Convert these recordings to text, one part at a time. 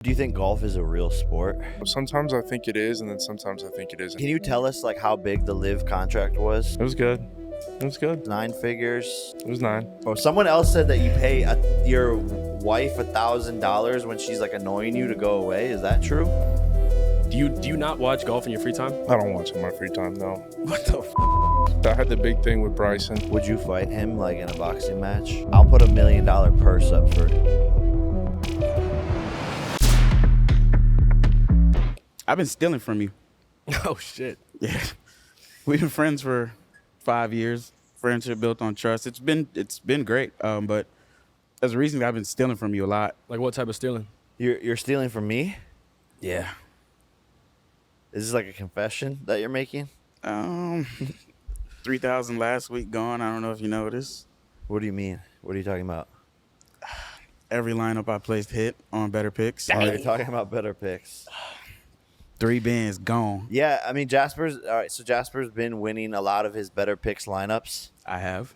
Do you think golf is a real sport? Sometimes I think it is, and then sometimes I think it isn't. Can you tell us like how big the LIV contract was? It was good. It was good. 9 figures. It was 9. Oh, someone else said that you pay your wife $1,000 when she's like annoying you to go away. Is that true? Do you not watch golf in your free time? I don't watch it in my free time, no. What the f? I had the big thing with Bryson. Would you fight him like in a boxing match? I'll put $1 million purse up for it. I've been stealing from you. Oh, shit. Yeah. We've been friends for 5 years. Friendship built on trust. It's been great. But as a reason, I've been stealing from you a lot. Like what type of stealing? You're stealing from me? Yeah. Is this like a confession that you're making? 3,000 last week gone. I don't know if you noticed. What do you mean? What are you talking about? Every lineup I placed hit on Betr Picks. Oh, you're talking about Betr Picks. 3 bands gone. Yeah, I mean, Jasper's been winning a lot of his Betr Picks lineups. I have.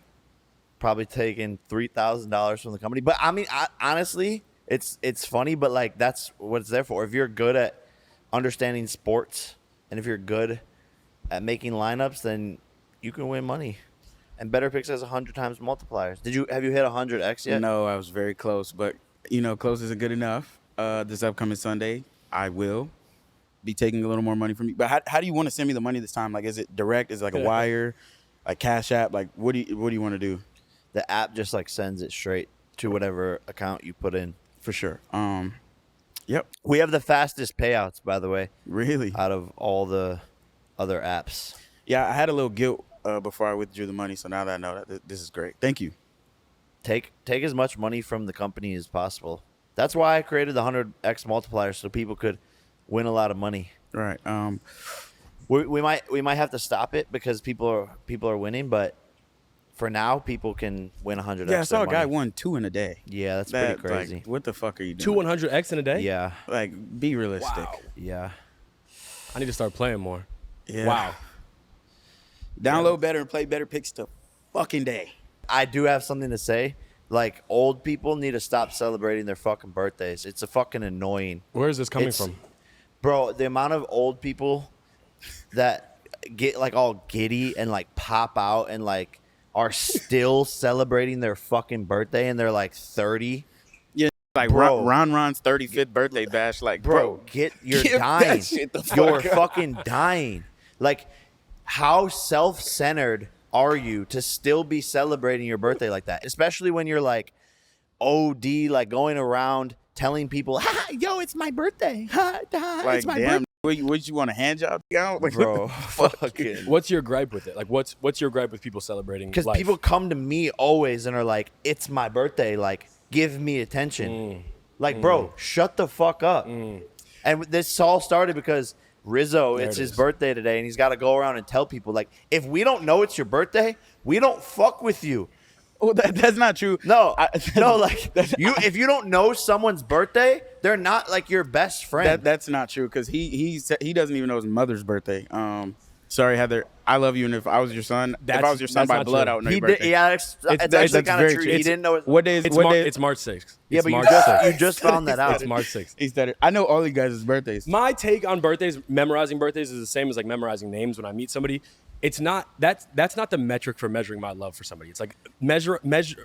Probably taking $3,000 from the company. But I mean, honestly, it's funny, but like that's what it's there for. If you're good at understanding sports and if you're good at making lineups, then you can win money. And Betr Picks has 100 times multipliers. Have you hit 100x yet? No, I was very close, but close isn't good enough. This upcoming Sunday, I will be taking a little more money from you. But how do you want to send me the money this time? Like, is it direct? Is it like a wire, like Cash App? Like, what do you want to do? The app just like sends it straight to whatever account you put in. For sure. Yep. We have the fastest payouts, by the way. Really? Out of all the other apps. Yeah, I had a little guilt before I withdrew the money, so now that I know that, this is great. Thank you. Take as much money from the company as possible. That's why I created the 100x multiplier so people could win a lot of money. Right. We might have to stop it because people are winning, but for now, people can win 100x. Yeah, I saw a guy won 2 in a day. Yeah, that's pretty crazy. Like, what the fuck are you doing? 2 100x in a day? Yeah. Like, be realistic. Wow. Yeah. I need to start playing more. Yeah. Wow. Download Betr and play Betr Picks to fucking day. I do have something to say. Like, old people need to stop celebrating their fucking birthdays. It's a fucking annoying. Where is this coming from? Bro, the amount of old people that get like all giddy and like pop out and like are still celebrating their fucking birthday and they're like 30. Yeah, like bro, Ron's 35th birthday bash. Like, bro, you're dying. You're fucking dying. Like, how self-centered are you to still be celebrating your birthday like that? Especially when you're like OD, like going around telling people, yo, it's my birthday. Like, it's my damn, birthday. what you want a hand job? Like, bro, fucking. What's your gripe with it? Like, what's your gripe with people celebrating Because life? people come to me always and are like, it's my birthday. Like, give me attention. Bro, shut the fuck up. And this all started because Rizzo, it's his birthday today, and he's got to go around and tell people, like, if we don't know it's your birthday, we don't fuck with you. Oh, that's not true. No, if you don't know someone's birthday, they're not like your best friend. That's not true because he doesn't even know his mother's birthday. Sorry, Heather. I love you, and if I was your son, by blood, I would know your birthday. Yeah, it's actually kind of true. He didn't know it. What day is It's March 6th. Yeah, but you just found that out. It's March 6th. He said it. I know all you guys' birthdays. My take on birthdays, memorizing birthdays, is the same as like memorizing names when I meet somebody. It's not that's not the metric for measuring my love for somebody. It's like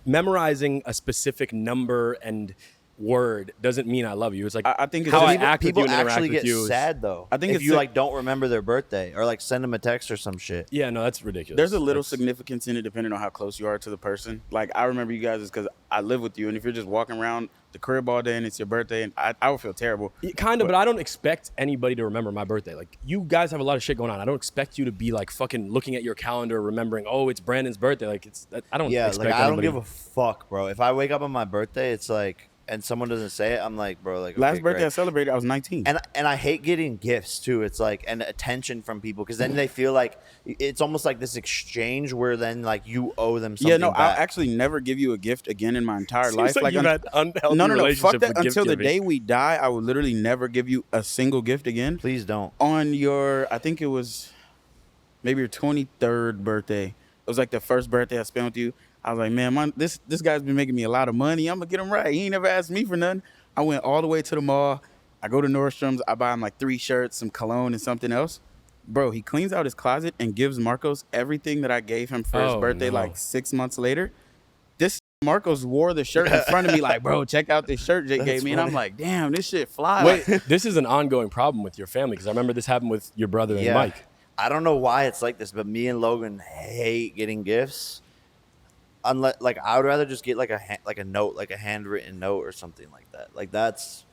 memorizing a specific number and word doesn't mean I love you. It's like I think it's how just, I act with you and interact actually with get you. sad though. I think if you like don't remember their birthday or like send them a text or some shit. Yeah, no, that's ridiculous. There's a little significance in it depending on how close you are to the person. Like, I remember you guys is because I live with you, and if you're just walking around the crib all day and it's your birthday, and I would feel terrible. Kind of, but I don't expect anybody to remember my birthday. Like, you guys have a lot of shit going on. I don't expect you to be like fucking looking at your calendar, remembering, oh, it's Brandon's birthday. Like, I don't expect I don't anybody. give a fuck, bro. If I wake up on my birthday, it's like, and someone doesn't say it, I'm like, bro, like, Last okay, birthday great. I celebrated, I was 19. And I hate getting gifts too. It's like, and attention from people, because then they feel like it's almost like this exchange where then like you owe them something. Yeah, no, back. I'll actually never give you a gift again in my entire life. Like you've had unhealthy no, relationship fuck that. with gift Until the giving. day we die, I would literally never give you a single gift again. Please don't. On your, I think it was maybe your 23rd birthday. It was like the first birthday I spent with you. I was like, man, this guy's been making me a lot of money. I'm gonna get him right. He ain't never asked me for nothing. I went all the way to the mall, I go to Nordstrom's. I buy him like 3 shirts, some cologne, and something else. Bro, he cleans out his closet and gives Marcos everything that I gave him for his birthday like 6 months later. This Marcos wore the shirt in front of me like, bro, check out this shirt Jake gave me. And I'm like, damn, this shit fly. Wait, this is an ongoing problem with your family because I remember this happened with your brother and Mike. I don't know why it's like this, but me and Logan hate getting gifts. Unless, like, I would rather just get like a note, like a handwritten note or something like that. Like, that's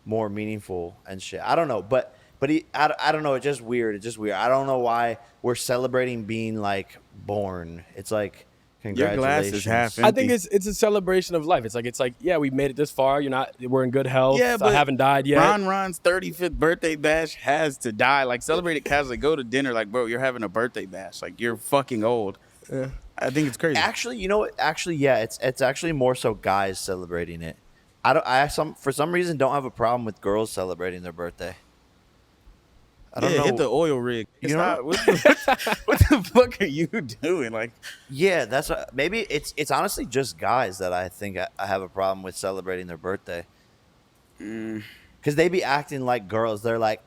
more meaningful and shit. I don't know, but I don't know. It's just weird. I don't know why we're celebrating being like born. It's like, congratulations. Your glass is half empty. I think it's a celebration of life. It's like yeah, we made it this far. We're in good health. Yeah, but I haven't died yet. Ron's 35th birthday bash has to die. Like, celebrate it casually. Go to dinner. Like, bro, you're having a birthday bash. Like, you're fucking old. Yeah. I think it's crazy. Actually, you know what? Actually, yeah, it's actually more so guys celebrating it. For some reason don't have a problem with girls celebrating their birthday. I don't know. Hit the oil rig. You know what the fuck are you doing? Like, yeah, that's maybe it's honestly just guys that I think I have a problem with celebrating their birthday. Because they be acting like girls. They're like,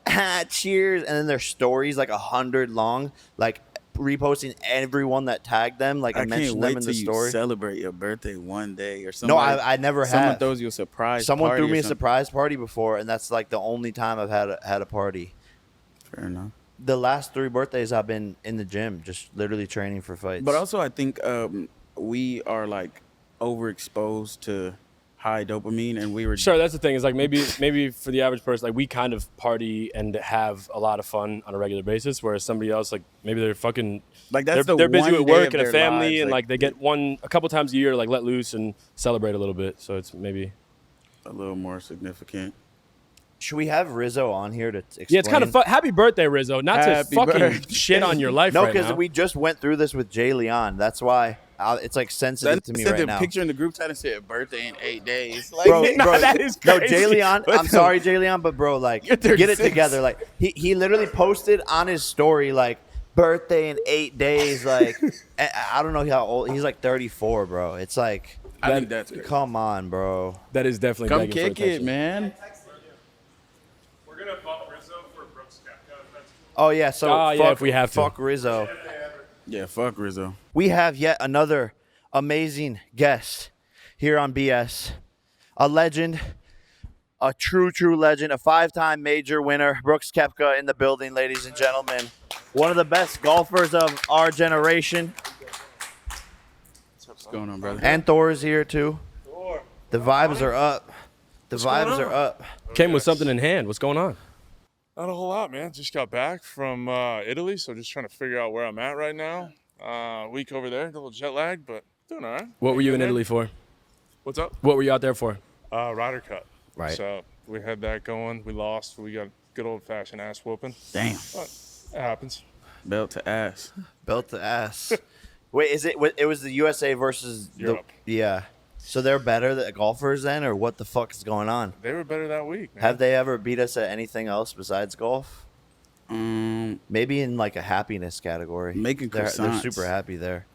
cheers, and then their stories like 100 long, like reposting everyone that tagged them, like I mentioned them in the story. You celebrate your birthday one day or something. No, I never have. Someone throws you a surprise. Someone party threw me a something. surprise party before, and that's like the only time I've had a party. Fair enough. The last 3 birthdays I've been in the gym, just literally training for fights. But also, I think we are like overexposed to high dopamine, and we were Sure, that's the thing. Is like maybe for the average person, like we kind of party and have a lot of fun on a regular basis, whereas somebody else, like maybe they're fucking like that's they're busy with work and a family, lives, and like they get a couple times a year, like let loose and celebrate a little bit. So it's maybe a little more significant. Should we have Rizzo on here to explain? Yeah, it's kind of fun. Happy birthday, Rizzo. Not Happy to fucking birthday. shit on your life No, right because now. we just went through this with Jay Leon. That's why it's like sensitive to me right now. Picture in the group chat and said birthday in 8 days. Like, Bro, that is no, crazy. Jay Leon. What I'm the- sorry, Jay Leon, but bro, like, You're get it 36. together. Like, he literally posted on his story like birthday in 8 days. Like, I don't know how old he's. Like 34, bro. It's like, I think that's crazy. come on, bro. That is definitely Come begging for kick it, attention. man. We're gonna bump Rizzo for Brooks Koepka. Oh yeah, so yeah, fuck, if we have to. fuck Rizzo. Yeah, fuck Rizzo. We have yet another amazing guest here on BS. A legend, a true legend, a 5-time major winner, Brooks Koepka in the building, ladies and gentlemen. One of the best golfers of our generation. What's going on, brother? And Thor is here too. The vibes are up. The vibes are up. Came with something in hand. What's going on? Not a whole lot, man. Just got back from Italy, so just trying to figure out where I'm at right now. Week over there, a little jet lag, but doing all right. What were you in Good, man. Italy for? What's up? What were you out there for? Ryder Cup. Right. So we had that going. We lost. We got good old-fashioned ass whooping. Damn. But it happens. Belt to ass. Belt to ass. Wait, it was the USA versus Europe. Yeah. So they're better the golfers then, or what the fuck is going on? They were better that week, man. Have they ever beat us at anything else besides golf? Maybe in like a happiness category. Making they're croissants. super happy there.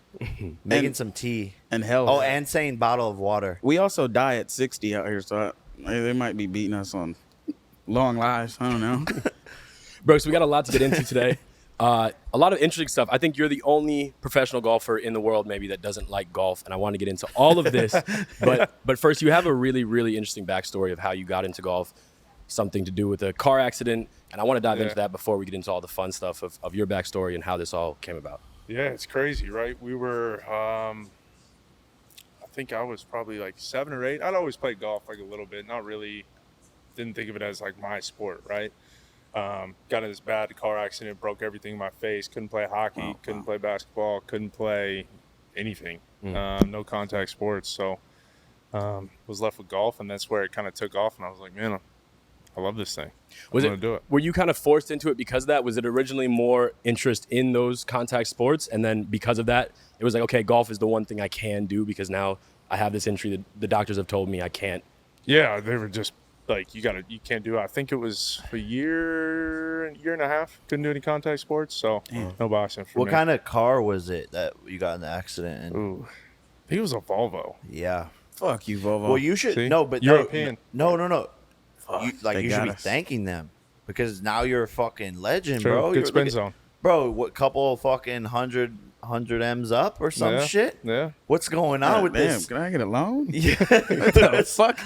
Making And- some tea. And hell. Oh, and saying bottle of water. we also die at 60 out here, so they might be beating us on long lives. I don't know. Brooks, we got a lot to get into today. A lot of interesting stuff. I think you're the only professional golfer in the world maybe that doesn't like golf, and I want to get into all of this. but first, you have a really, really interesting backstory of how you got into golf, something to do with a car accident, and I want to dive into that before we get into all the fun stuff of your backstory and how this all came about. Yeah, it's crazy, right? We were, I think I was probably like 7 or 8. I'd always played golf like a little bit, not really, didn't think of it as like my sport, right? Got in this bad car accident, broke everything in my face, couldn't play hockey, couldn't play basketball, couldn't play anything, no contact sports. So was left with golf, and that's where it kind of took off, and I was like, man, I love this thing. I'm gonna do it. Were you kind of forced into it because of that? Was it originally more interest in those contact sports, and then because of that, it was like, okay, golf is the one thing I can do because now I have this injury that the doctors have told me I can't. Yeah, they were just like, you can't do it. I think it was a year and a half. Couldn't do any contact sports, so no boxing for What me. kind of car was it that you got in the accident in? Ooh, I think it was a Volvo. Yeah. Fuck you, Volvo. Well, you should See? no, but European. No. you they should got be us. thanking them because now you're a fucking legend, True. bro. Good You're spin zone. bro. What couple of fucking 100 M's up or some Yeah, shit? yeah. What's going on God with damn, this? can I get a loan? Yeah, The fuck?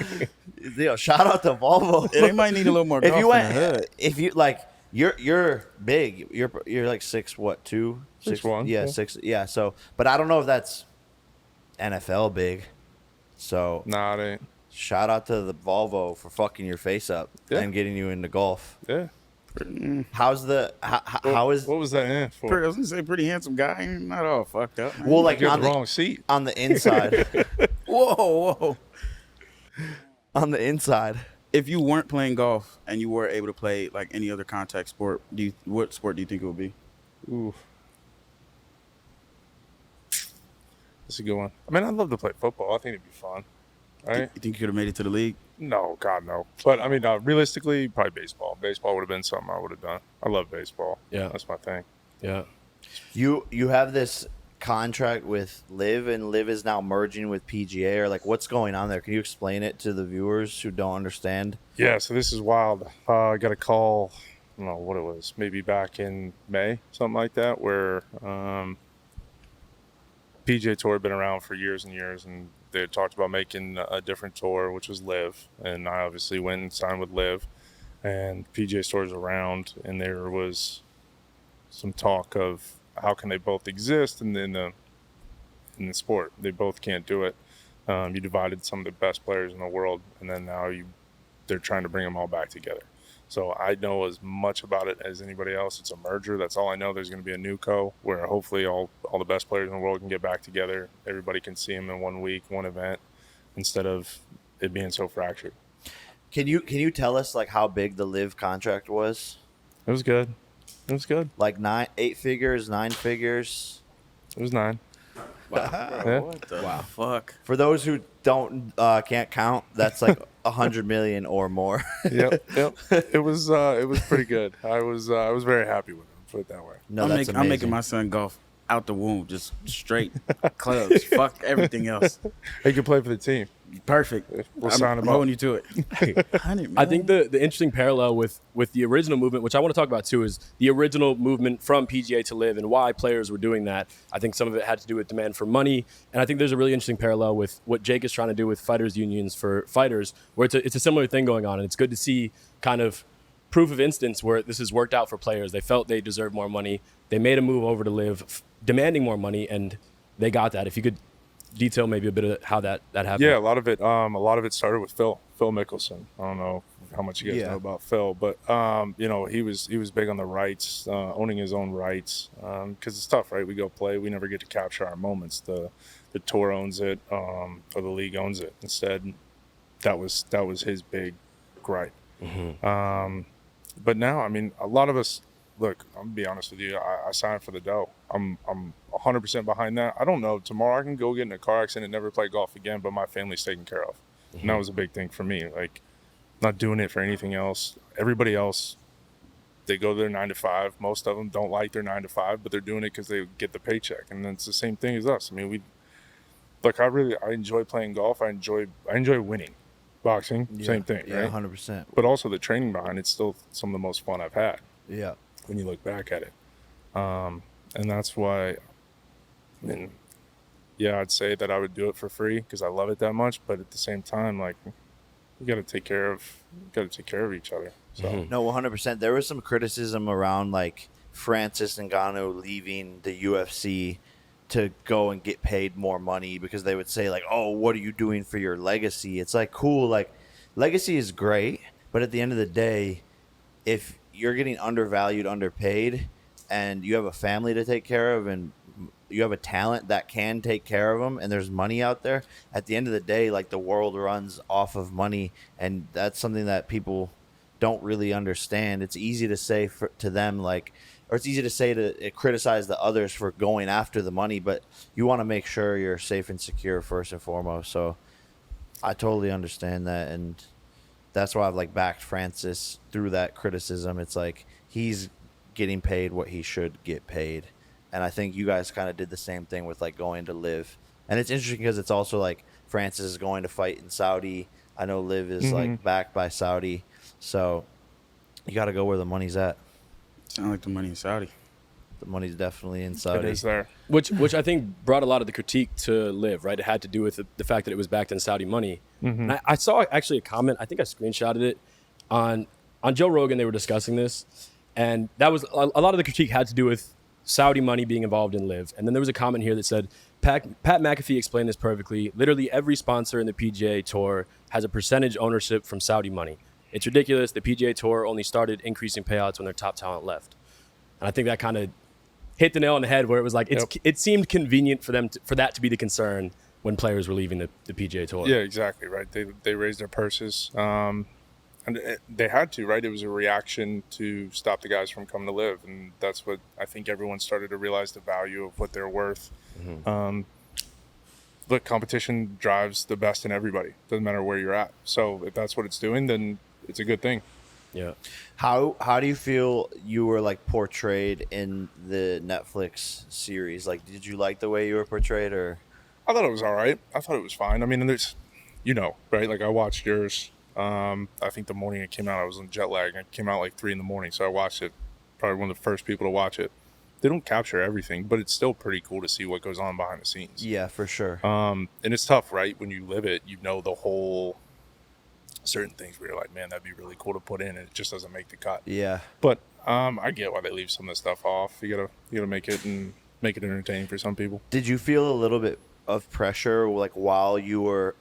Yo, shout out to Volvo. Yeah, they might need a little more golf if you in went, the hood. if you like, you're big. You're like 6'2"? 6'1", Yeah, yeah. 6. Yeah. So, but I don't know if that's NFL big. So Nah, it ain't. shout out to the Volvo for fucking your face up Yeah. and getting you into golf. Yeah. How's the how is What was that in for? I was gonna say pretty handsome guy. Not all fucked up. Man. well like You got on the the, wrong seat. on the inside whoa. on the inside. If you weren't playing golf and you were able to play like any other contact sport, what sport do you think it would be? Ooh. That's a good one. I mean, I'd love to play football. I think it'd be fun. Right? You think you could have made it to the league? No, God, no. But I mean, realistically, probably baseball. Baseball would have been something I would have done. I love baseball. Yeah. That's my thing. Yeah. You have this contract with LIV and LIV is now merging with PGA or like what's going on there? Can you explain it to the viewers who don't understand? Yeah, so this is wild. I got a call, I don't know what it was, maybe back in May, something like that, where PGA Tour had been around for years and years, and they had talked about making a different tour, which was LIV, and I obviously went and signed with LIV, and PGA Tour's around, and there was some talk of how can they both exist in the sport. They both can't do it. You divided some of the best players in the world, and then now they're trying to bring them all back together. So I know as much about it as anybody else. It's a merger. That's all I know. There's going to be a new co where hopefully all the best players in the world can get back together. Everybody can see them in 1 week, one event, instead of it being so fractured. Can you tell us like how big the LIV contract was? It was good. It was good. Like 8 figures, 9 figures? It was 9. Wow. Yeah. What the fuck? For those who can't count, that's like 100 million or more. Yep. It was pretty good. I was very happy with it. Put it that way. No, I'm that's making amazing. my son golf out the womb, just straight clubs. Fuck everything else. He could play for the team. Perfect. We'll I'm sign him holding up. you to it. 100, I think the interesting parallel with the original movement, which I want to talk about too, is the original movement from PGA to LIV and why players were doing that. I think some of it had to do with demand for money, and I think there's a really interesting parallel with what Jake is trying to do with fighters unions for fighters, where it's a similar thing going on, and it's good to see kind of proof of instance where this has worked out for players. They felt they deserved more money. They made a move over to LIV, demanding more money, and they got that. If you could detail maybe a bit of how that happened. Yeah, a lot of it started with Phil Mickelson. I don't know how much you guys know about Phil, but he was big on the rights, owning his own rights, because it's tough, right? We go play, we never get to capture our moments. The tour owns it, or the league owns it. Instead, that was his big gripe. Mm-hmm. But now, I mean, a lot of us. Look, I'm gonna be honest with you. I signed for the dough. I'm 100% behind that. I don't know. Tomorrow I can go get in a car accident and never play golf again, but my family's taken care of. And that was a big thing for me. Like, not doing it for anything else. Everybody else, they go to their 9 to 5. Most of them don't like their 9 to 5, but they're doing it because they get the paycheck. And it's the same thing as us. I mean, I enjoy playing golf. I enjoy winning. Boxing, same thing, yeah, right? 100%. But also the training behind it's still some of the most fun I've had. Yeah. When you look back at it. And that's why, I mean, yeah, I'd say that I would do it for free because I love it that much. But at the same time, like, you got to take care of each other. So No, 100%. There was some criticism around like Francis Ngannou leaving the UFC to go and get paid more money because they would say like, oh, what are you doing for your legacy? It's like, cool. Like, legacy is great. But at the end of the day, if you're getting undervalued, underpaid, and you have a family to take care of and you have a talent that can take care of them and there's money out there, at the end of the day, like, the world runs off of money, and that's something that people don't really understand. It's easy to say to them, like, or it's easy to say to criticize the others for going after the money, but you want to make sure you're safe and secure first and foremost. So I totally understand that, and that's why I've like backed Francis through that criticism. It's like he's getting paid what he should get paid. And I think you guys kind of did the same thing with like going to LIV. And it's interesting because it's also like Francis is going to fight in Saudi. I know LIV is like backed by Saudi. So you got to go where the money's at. Sound like the money in Saudi. The money's definitely in Saudi. It is there. Which I think brought a lot of the critique to LIV, right? It had to do with the fact that it was backed in Saudi money. And I saw actually a comment, I think I screenshotted it, on Joe Rogan. They were discussing this, and that was a lot of the critique had to do with Saudi money being involved in LIV. And then there was a comment here that said, Pat McAfee explained this perfectly. Literally every sponsor in the PGA Tour has a percentage ownership from Saudi money. It's ridiculous. The PGA Tour only started increasing payouts when their top talent left. And I think that kind of hit the nail on the head where it was like, it seemed convenient for them for that to be the concern when players were leaving the PGA Tour. Yeah, exactly, right. They raised their purses. And they had to, right? It was a reaction to stop the guys from coming to LIV. And that's what I think everyone started to realize the value of what they're worth. Look, competition drives the best in everybody. Doesn't matter where you're at. So if that's what it's doing, then it's a good thing. Yeah. How do you feel you were like portrayed in the Netflix series? Like, did you like the way you were portrayed, or? I thought it was all right. I thought it was fine. I mean, and there's, right? Like I watched yours. I think the morning it came out, I was on jet lag. It came out like 3 a.m, so I watched it. Probably one of the first people to watch it. They don't capture everything, but it's still pretty cool to see what goes on behind the scenes. Yeah, for sure. And it's tough, right? When you live it, the whole certain things where you're like, man, that'd be really cool to put in, and it just doesn't make the cut. Yeah. But I get why they leave some of the stuff off. You gotta make it entertaining for some people. Did you feel a little bit of pressure, like while you were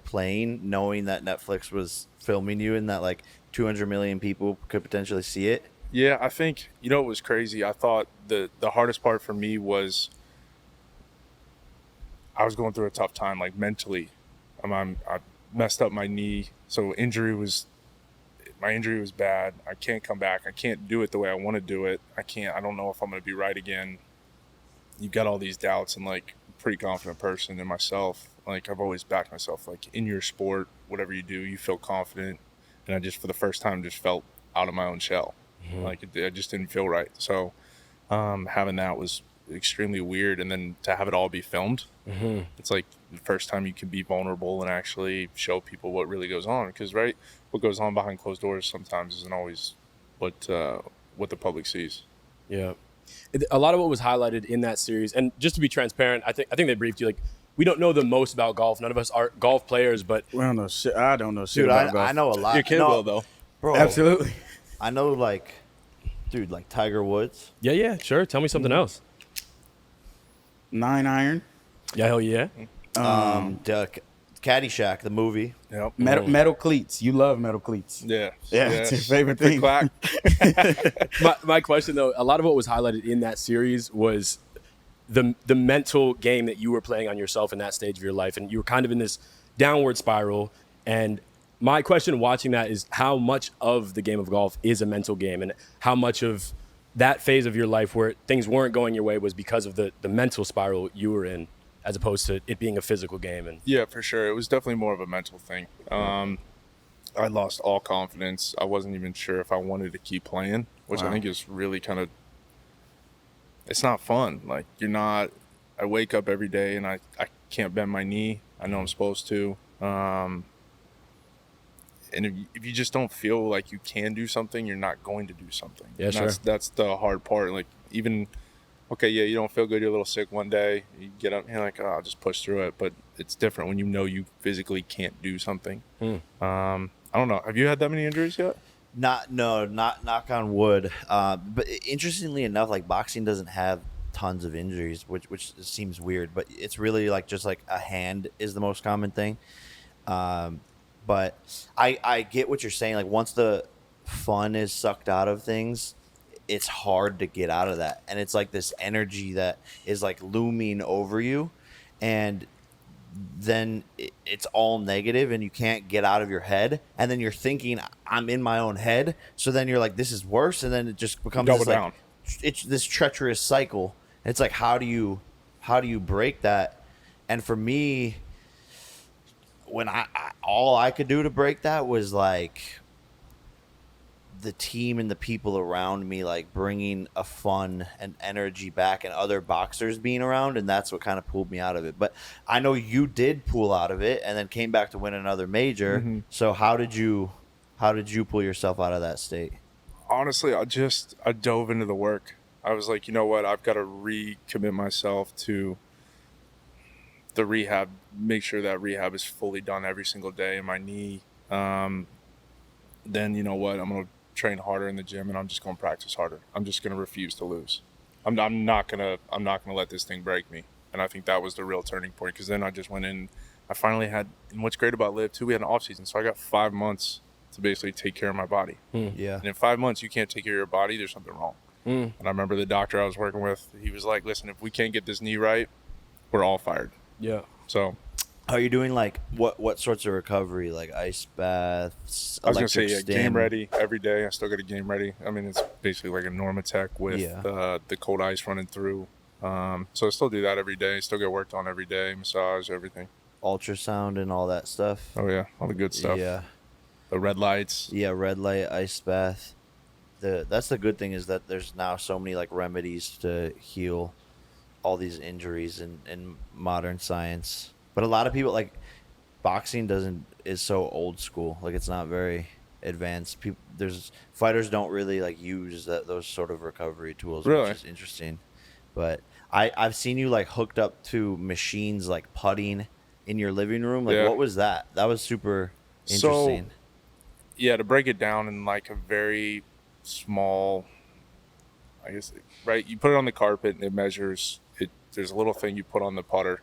playing, knowing that Netflix was filming you and that like 200 million people could potentially see it? Yeah, I think, it was crazy. I thought the hardest part for me was I was going through a tough time, like mentally. I messed up my knee. So my injury was bad. I can't come back. I can't do it the way I want to do it. I don't know if I'm going to be right again. You've got all these doubts, and like pretty confident person in myself. Like I've always backed myself, like in your sport, whatever you do, you feel confident. And I just, for the first time, just felt out of my own shell. Like it just didn't feel right. So having that was extremely weird. And then to have it all be filmed, it's like the first time you can be vulnerable and actually show people what really goes on. Because right, what goes on behind closed doors sometimes isn't always what the public sees. Yeah. A lot of what was highlighted in that series, and just to be transparent, I think they briefed you, like, we don't know the most about golf. None of us are golf players, but We don't know shit. I don't know shit Dude, about golf. I know a lot. your kid will, though. Bro, Absolutely. I know like Tiger Woods. Yeah, sure. Tell me something else. 9 iron. Yeah, hell yeah. Caddyshack, the movie. Yep. Metal cleats. You love metal cleats. Yeah. Yeah, it's your favorite thing. Clack. My question, though, a lot of what was highlighted in that series was the mental game that you were playing on yourself in that stage of your life, and you were kind of in this downward spiral. And my question watching that is how much of the game of golf is a mental game, and how much of that phase of your life where things weren't going your way was because of the mental spiral you were in, as opposed to it being a physical game. And Yeah, for sure. It was definitely more of a mental thing. I lost all confidence. I wasn't even sure if I wanted to keep playing, which I think is really kind of, it's not fun. Like I wake up every day and I can't bend my knee. I know I'm supposed to. And if you just don't feel like you can do something, you're not going to do something. Yeah, and sure. That's the hard part. Like even, okay, yeah, you don't feel good. You're a little sick one day. You get up and you're like, oh, I'll just push through it. But it's different when you know you physically can't do something. I don't know. Have you had that many injuries yet? Not knock on wood. But interestingly enough, like boxing doesn't have tons of injuries, which seems weird, but it's really like just like a hand is the most common thing. But I get what you're saying. Like once the fun is sucked out of things, it's hard to get out of that. And it's like this energy that is like looming over you, and then it's all negative and you can't get out of your head. And then you're thinking, I'm in my own head. So then you're like, this is worse. And then it just becomes Double this, down. like, it's this treacherous cycle. It's like, how do you break that? And for me, when all I could do to break that was like the team and the people around me, like bringing a fun and energy back, and other boxers being around, and that's what kind of pulled me out of it. But I know you did pull out of it and then came back to win another major. So how did you How did you pull yourself out of that state? Honestly, I dove into the work. I was like, you know what? I've got to recommit myself to the rehab, make sure that rehab is fully done every single day in my knee. Then you know what? I'm going to train harder in the gym, and I'm just going to practice harder. I'm just going to refuse to lose. I'm not going to let this thing break me. And I think that was the real turning point, because then I just went in. I finally had, and what's great about LIV too, we had an off season. So I got 5 months to basically take care of my body. Yeah. And in 5 months, you can't take care of your body, there's something wrong. And I remember the doctor I was working with, he was like, listen, if we can't get this knee right, we're all fired. Yeah. So Are you doing like what sorts of recovery, like ice baths, I was going to say, electric yeah, game stim? ready every day. I still got a game ready. I mean, it's basically like a Normatec with the cold ice running through. So I still do that every day. Still get worked on every day, massage, everything. Ultrasound and all that stuff. Oh, yeah, all the good stuff. Yeah. The red lights. Yeah, red light, ice bath. That's the good thing, is that there's now so many like remedies to heal all these injuries in modern science. But a lot of people, like, boxing is so old school. Like, it's not very advanced. Fighters don't really like use those sort of recovery tools, Really? which is interesting. But I've seen you like hooked up to machines like putting in your living room. Like, Yeah. what was that? That was super interesting. So, yeah, to break it down in like a very small, I guess, right? You put it on the carpet and it measures it. There's a little thing you put on the putter.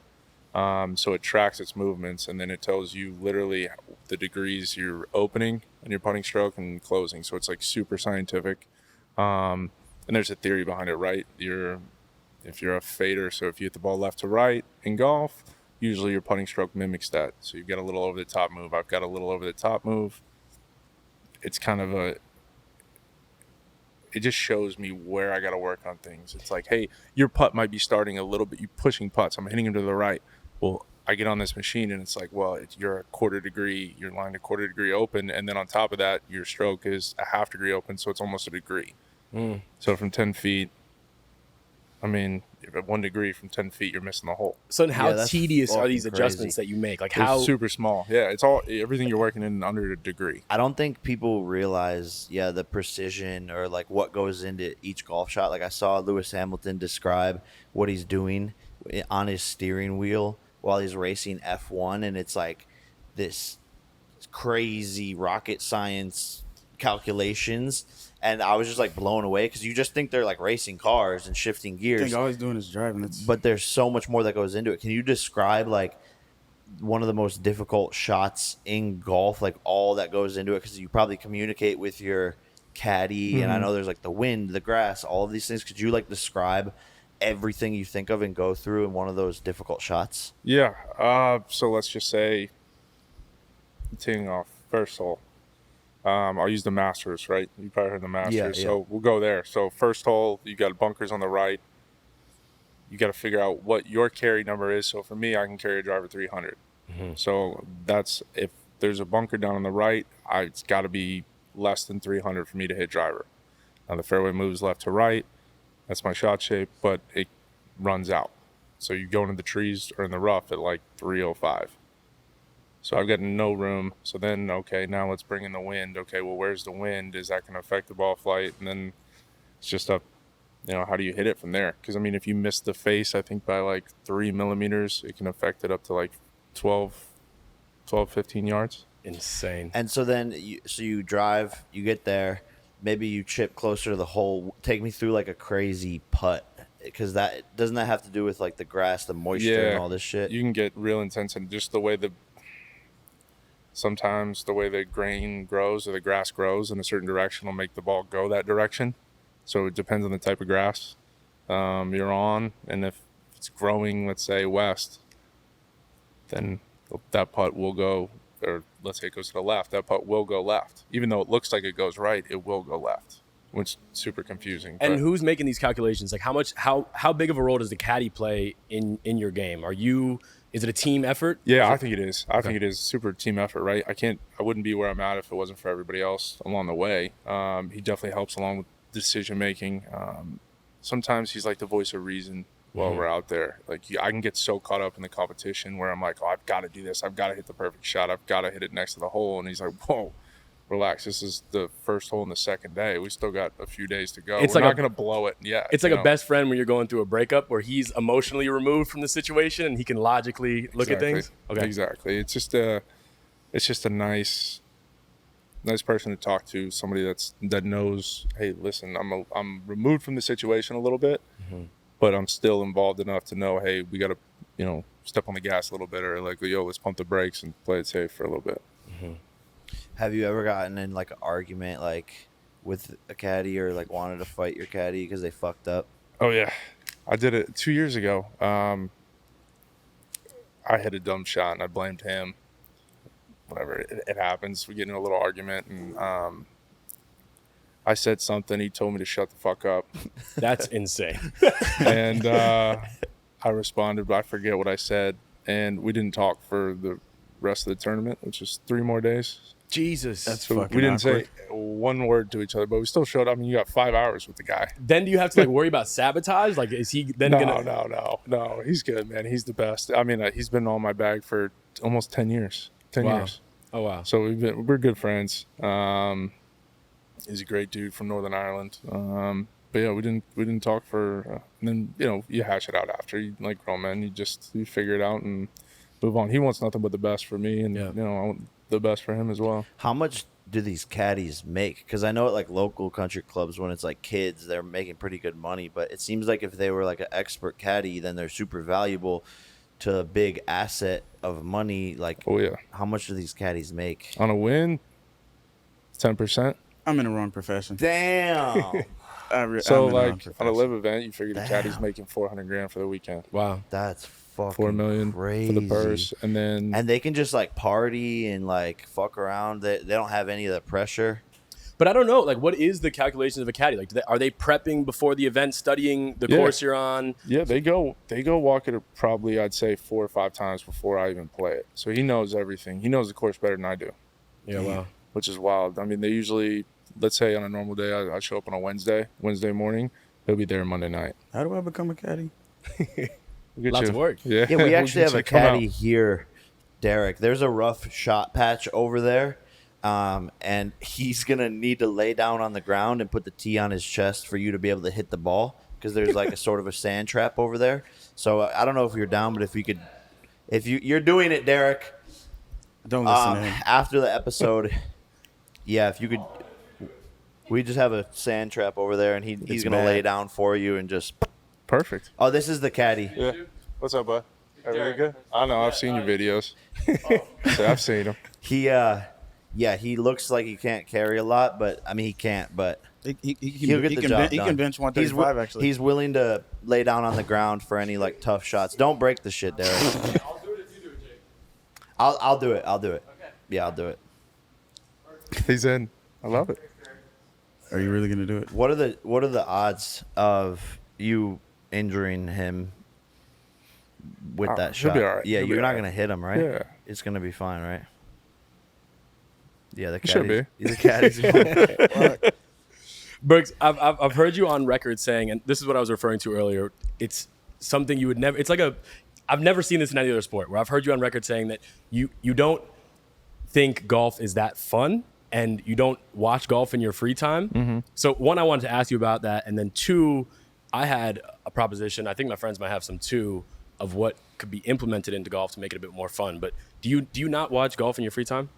So it tracks its movements, and then it tells you literally the degrees you're opening and your putting stroke and closing. So it's like super scientific. And there's a theory behind it, right? If you're a fader, so if you hit the ball left to right in golf, usually your putting stroke mimics that. So you've got a little over the top move. I've got a little over the top move. It's kind of it just shows me where I got to work on things. It's like, hey, your putt might be starting a little bit. You're pushing putts. I'm hitting them to the right. Well, I get on this machine and it's like, well, you're a quarter degree. You're lined a quarter degree open. And then on top of that, your stroke is a half degree open. So it's almost a degree. So from 10 feet, I mean, if at 1 degree from 10 feet, you're missing the hole. So then how that's tedious are these fucking adjustments crazy. that you make? Like It's how super small. Yeah, it's everything you're working in under a degree. I don't think people realize, the precision or like what goes into each golf shot. Like, I saw Lewis Hamilton describe what he's doing on his steering wheel while he's racing F1, and it's like this crazy rocket science calculations. And I was just like blown away, because you just think they're like racing cars and shifting I gears, think all he's doing is driving. but there's so much more that goes into it. Can you describe like one of the most difficult shots in golf, like all that goes into it? Because you probably communicate with your caddy, and I know there's like the wind, the grass, all of these things. Could you like describe everything you think of and go through in one of those difficult shots? Yeah. So let's just say, teeing off first hole. I'll use the Masters, right? You probably heard the Masters. Yeah. So we'll go there. So first hole, you got bunkers on the right. You got to figure out what your carry number is. So for me, I can carry a driver 300. So that's, if there's a bunker down on the right, it's got to be less than 300 for me to hit driver. Now the fairway moves left to right. That's my shot shape, but it runs out. So you go into the trees or in the rough at like 305. So I've got no room. So then, okay, now let's bring in the wind. Okay, well, where's the wind? Is that going to affect the ball flight? And then it's just up, how do you hit it from there? Because, I mean, if you miss the face, I think by like 3 millimeters, it can affect it up to like 12, 15 yards. insane. And so then you drive, you get there, maybe you chip closer to the hole. Take me through like a crazy putt, because doesn't that have to do with like the grass, the moisture, and all this shit? You can get real intense, and just the way sometimes the way the grain grows or the grass grows in a certain direction will make the ball go that direction. So it depends on the type of grass you're on, and if it's growing, let's say west, then that putt will go, or let's say it goes to the left, that putt will go left. Even though it looks like it goes right, it will go left, which is super confusing. And but who's making these calculations? Like how big of a role does the caddy play in your game? Is it a team effort? Yeah, I think it is. I think it is super team effort, right? I wouldn't be where I'm at if it wasn't for everybody else along the way. He definitely helps along with decision making. Sometimes he's like the voice of reason while we're out there. Like I can get so caught up in the competition where I'm like, oh, I've got to do this. I've got to hit the perfect shot. I've got to hit it next to the hole. And he's like, whoa, relax. This is the first hole in the second day. We still got a few days to go. It's We're like not going to blow it yet. It's like a best friend when you're going through a breakup where he's emotionally removed from the situation and he can logically look at things. Okay. Exactly. It's just a nice person to talk to, somebody that knows, hey, listen, I'm removed from the situation a little bit, but I'm still involved enough to know, hey, we got to, step on the gas a little bit, or like, yo, let's pump the brakes and play it safe for a little bit. Have you ever gotten in like an argument like with a caddy, or like wanted to fight your caddy because they fucked up? Oh yeah, I did it 2 years ago. I hit a dumb shot and I blamed him. Whatever, it happens. We get in a little argument, and I said something. He told me to shut the fuck up. That's insane. And I responded, but I forget what I said. And we didn't talk for the rest of the tournament, which is 3 more days. Jesus. That's So fucking we didn't awkward. say one word to each other, but we still showed up. I mean, you got 5 hours with the guy. Then do you have to like worry about sabotage? Like, is he then gonna? No. He's good, man. He's the best. I mean, he's been on my bag for almost 10 years. 10 Wow. years. Oh wow. So we're good friends. He's a great dude from Northern Ireland. But yeah, we didn't talk for. And then you hash it out after. You like grown men. You figure it out and move on. He wants nothing but the best for me, and I want the best for him as well. How much do these caddies make? Because I know at like local country clubs, when it's like kids, they're making pretty good money. But it seems like if they were like an expert caddy, then they're super valuable to a big asset of money. Like, Oh yeah, how much do these caddies make? on a win, 10%. I'm in the wrong profession. Damn. So I'm in the wrong like on a profession. live event, you figure the Damn. caddy's making $400,000 for the weekend. Wow. That's fucking 4 million crazy. for the purse, and then And they can just like party and like fuck around. They don't have any of the pressure. But I don't know. Like, what is the calculations of a caddy? Like, are they prepping before the event, studying the course you're on? yeah, they go walk it probably, I'd say 4 or 5 times before I even play it. So he knows everything. He knows the course better than I do, Yeah. Wow. which is wild. I mean, they usually, let's say on a normal day, I show up on a Wednesday morning. He'll be there Monday night. How do I become a caddy? We'll get Lots you. of work. Yeah, Yeah, we we'll actually get have a you. Come out. caddy here, Derek. There's a rough shot patch over there, and he's going to need to lay down on the ground and put the tee on his chest for you to be able to hit the ball, because there's like a sort of a sand trap over there. So I don't know if you're down, but if you're doing it, Derek, Don't listen to him. after the episode, yeah, if you could, we just have a sand trap over there, and he's It's going to bad. lay down for you and just, Perfect. oh, this is the caddy. Yeah. What's up, bud? Everything good? I know. I've seen your videos. So I've seen them. He looks like he can't carry a lot, but I mean he can't. But He'll he'll get the job He done. can bench 135 actually. He's willing to lay down on the ground for any like tough shots. Don't break the shit, Derek. I'll do it if you do it, Jake. I'll do it. Okay. Yeah, I'll do it. He's in. I love it. Are you really gonna do it? What are the odds of you injuring him with that he'll shot? be all right. Yeah, He'll be you're all not right. gonna hit him, right? Yeah. It's gonna be fine, right? Yeah, the He should caddy's, the caddy's. Brooks, I've heard you on record saying, and this is what I was referring to earlier. It's something you would never. It's like I've never seen this in any other sport where I've heard you on record saying that you don't think golf is that fun and you don't watch golf in your free time. Mm-hmm. So one, I wanted to ask you about that, and then two, I had a proposition. I think my friends might have some too of what could be implemented into golf to make it a bit more fun. But do you not watch golf in your free time?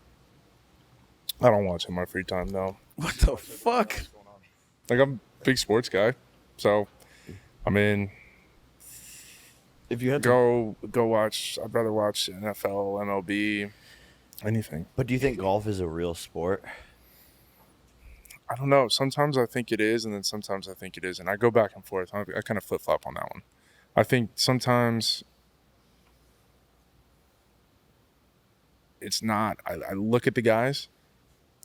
I don't watch in my free time, no. What the fuck? Like, I'm a big sports guy. So, I mean, If you had to, go watch. I'd rather watch NFL, MLB, anything. But do you think golf is a real sport? I don't know. Sometimes I think it is, and then sometimes I think it isn't. I go back and forth. I kind of flip-flop on that one. I think sometimes it's not. I look at the guys,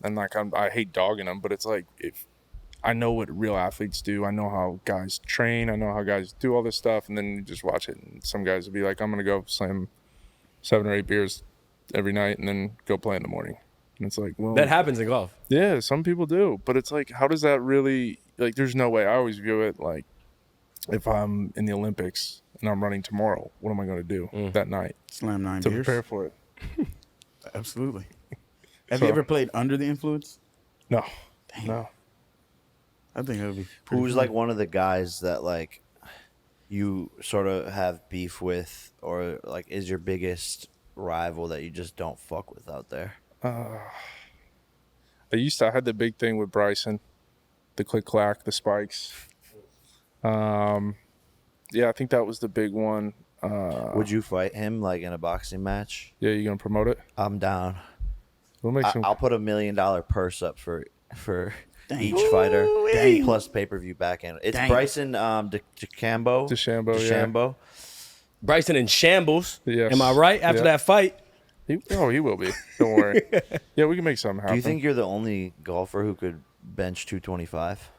and like I hate dogging them, but it's like, if I know what real athletes do, I know how guys train, I know how guys do all this stuff, and then you just watch it, and some guys will be like, I'm gonna go slam 7 or 8 beers every night and then go play in the morning. And it's like, well, That happens in golf. yeah, some people do, but it's like, how does that really, like, there's no way. I always view it like, if I'm in the Olympics and I'm running tomorrow, what am I going to do that night slam 9 to beers. prepare for it? Absolutely. Have you ever played under the influence? No. Damn. No. I think it would be. Pretty Who's fun. like one of the guys that like you sort of have beef with, or like is your biggest rival that you just don't fuck with out there? I had the big thing with Bryson, the click clack, the spikes. Yeah, I think that was the big one. Would you fight him like in a boxing match? Yeah, you gonna promote it? I'm down. We'll make some. I'll put $1 million purse up for Dang. each fighter, Dang. plus pay-per-view back end. It's Dang. Bryson DeChambeau. DeChambeau. Bryson in shambles. Yes. Am I right? After Yeah. that fight, He will be. Don't worry. Yeah, we can make something happen. Do you think you're the only golfer who could bench 225?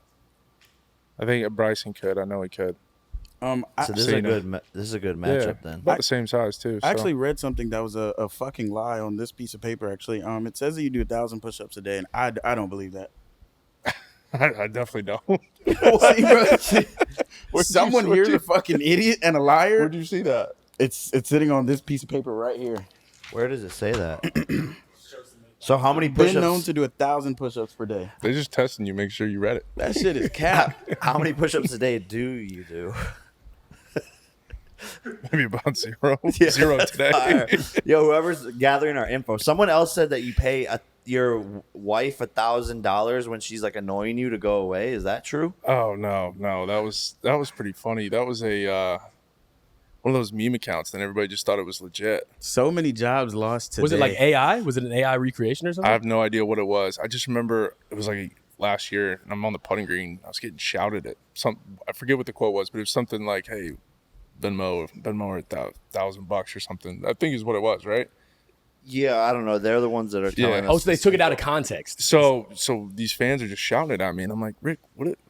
I think Bryson could. I know he could. So this seen is a good Yeah, matchup then. about the same size too. I So. actually read something that was a fucking lie on this piece of paper. Actually, it says that you do 1,000 push-ups a day, and I don't believe that. I definitely don't. See, bro, see, Where'd someone you- here's a fucking idiot and a liar. Where'd you see that? It's sitting on this piece of paper right here. Where does it say that? So how many Been known push-ups? to do 1,000 push-ups per day. They're just testing you. Make sure you read it. That shit is cap. How many push-ups a day do you do? Maybe about zero. Zero today. Fire. Yo, whoever's gathering our info. Someone else said that you pay your wife $1,000 when she's like annoying you to go away. Is that true? Oh no, that was pretty funny. That was a one of those meme accounts. Then everybody just thought it was legit. So many jobs lost today. was it like AI? Was it an AI recreation or something? I have no idea what it was. I just remember it was like last year, and I'm on the putting green. I was getting shouted at. I forget what the quote was, but it was something like, "Hey, Venmo $1,000 or something." I think is what it was, right? Yeah, I don't know. They're the ones that are telling Yeah. us. Oh, so they took it out of context. So these fans are just shouting at me, and I'm like, Rick,